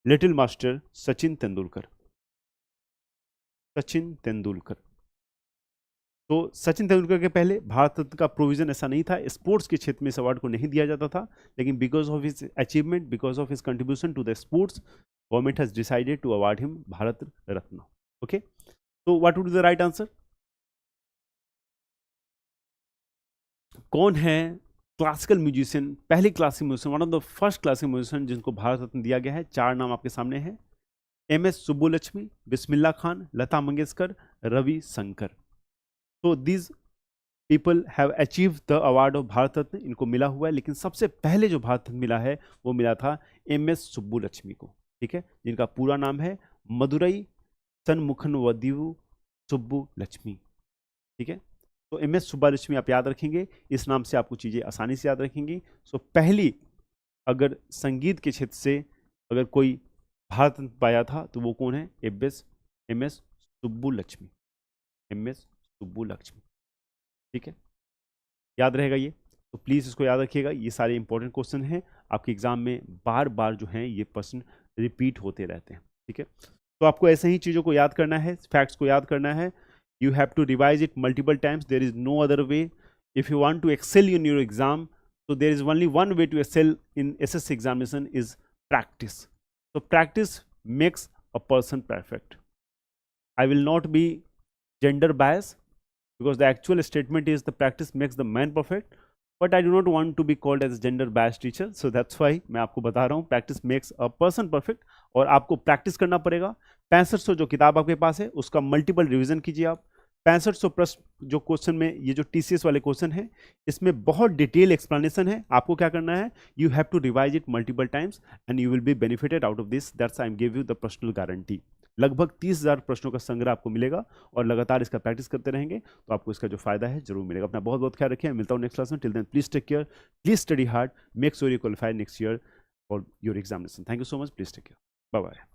लिटिल मास्टर सचिन तेंदुलकर। सचिन तेंदुलकर। तो सचिन तेंदुलकर के पहले भारत रत्न का प्रोविजन ऐसा नहीं था, स्पोर्ट्स के क्षेत्र में इस अवार्ड को नहीं दिया जाता था, लेकिन because of his achievement, because of his contribution to the sports, government has decided to award him Bharat Ratna. Okay, तो what would be the right answer? कौन है क्लासिकल म्यूजिशियन, पहली classical musician, one of the first classical musician जिनको भारत रत्न दिया गया है? चार नाम आपके सामने हैं, MS सुब्बुलक्ष्मी, बिस्मिल्लाह खान, लता मंगेशकर, रवि शंकर। तो these people have achieve the award of Bharat Ratna, इनको मिला हुआ है, लेकिन सबसे पहले जो भारत रत्न मिला है वो मिला था MS सुब्बुलक्ष्मी को, ठीक है, जिनका पूरा नाम है मदुरई सन्मुखनवदिवु सुब्बुलक्ष्मी, ठीक है। तो MS सुब्बुलक्ष्मी आप याद रखेंगे, इस नाम से आपको चीज़ें आसानी से याद रखेंगी। सो पहली अगर संगीत के क्षेत्र से अगर कोई भारत रत्न पाया था तो वो कौन है? MS सुब्बुलक्ष्मी, MS सुब्बुलक्ष्मी, ठीक है, याद रहेगा ये। तो प्लीज़ इसको याद रखिएगा, ये सारे इंपॉर्टेंट क्वेश्चन हैं, आपके एग्जाम में बार बार जो हैं ये प्रश्न रिपीट होते रहते हैं, ठीक है। तो आपको ऐसे ही चीज़ों को याद करना है, फैक्ट्स को याद करना है। You have to revise it multiple times. There is no other way. If you want to excel in your exam, so there is only one way to excel in SSC examination is practice. So practice makes a person perfect. I will not be gender biased because the actual statement is the practice makes the man perfect. But I do not want to be called as a gender biased teacher. So that's why मैं आपको बता रहा हूँ practice makes a person perfect. और आपको practice करना पड़ेगा। 6500 जो किताब आपके पास है उसका मल्टीपल रिवीजन कीजिए आप, 6500 प्रश्न जो क्वेश्चन में, ये जो TCS वाले क्वेश्चन है, इसमें बहुत डिटेल एक्सप्लेनेशन है। आपको क्या करना है, you have to revise it multiple times and you will be benefited out of this, that's I am give you the personal guarantee. लगभग 30,000 प्रश्नों का संग्रह आपको मिलेगा और लगातार इसका प्रैक्टिस करते रहेंगे तो आपको इसका जो फायदा है जरूर मिलेगा। अपना बहुत बहुत ख्याल रखिए, मिलता हूँ नेक्स्ट क्लास में। Till then please take care, please study hard, make sure you qualify next year for your examination. Thank you so much, please take care, bye bye.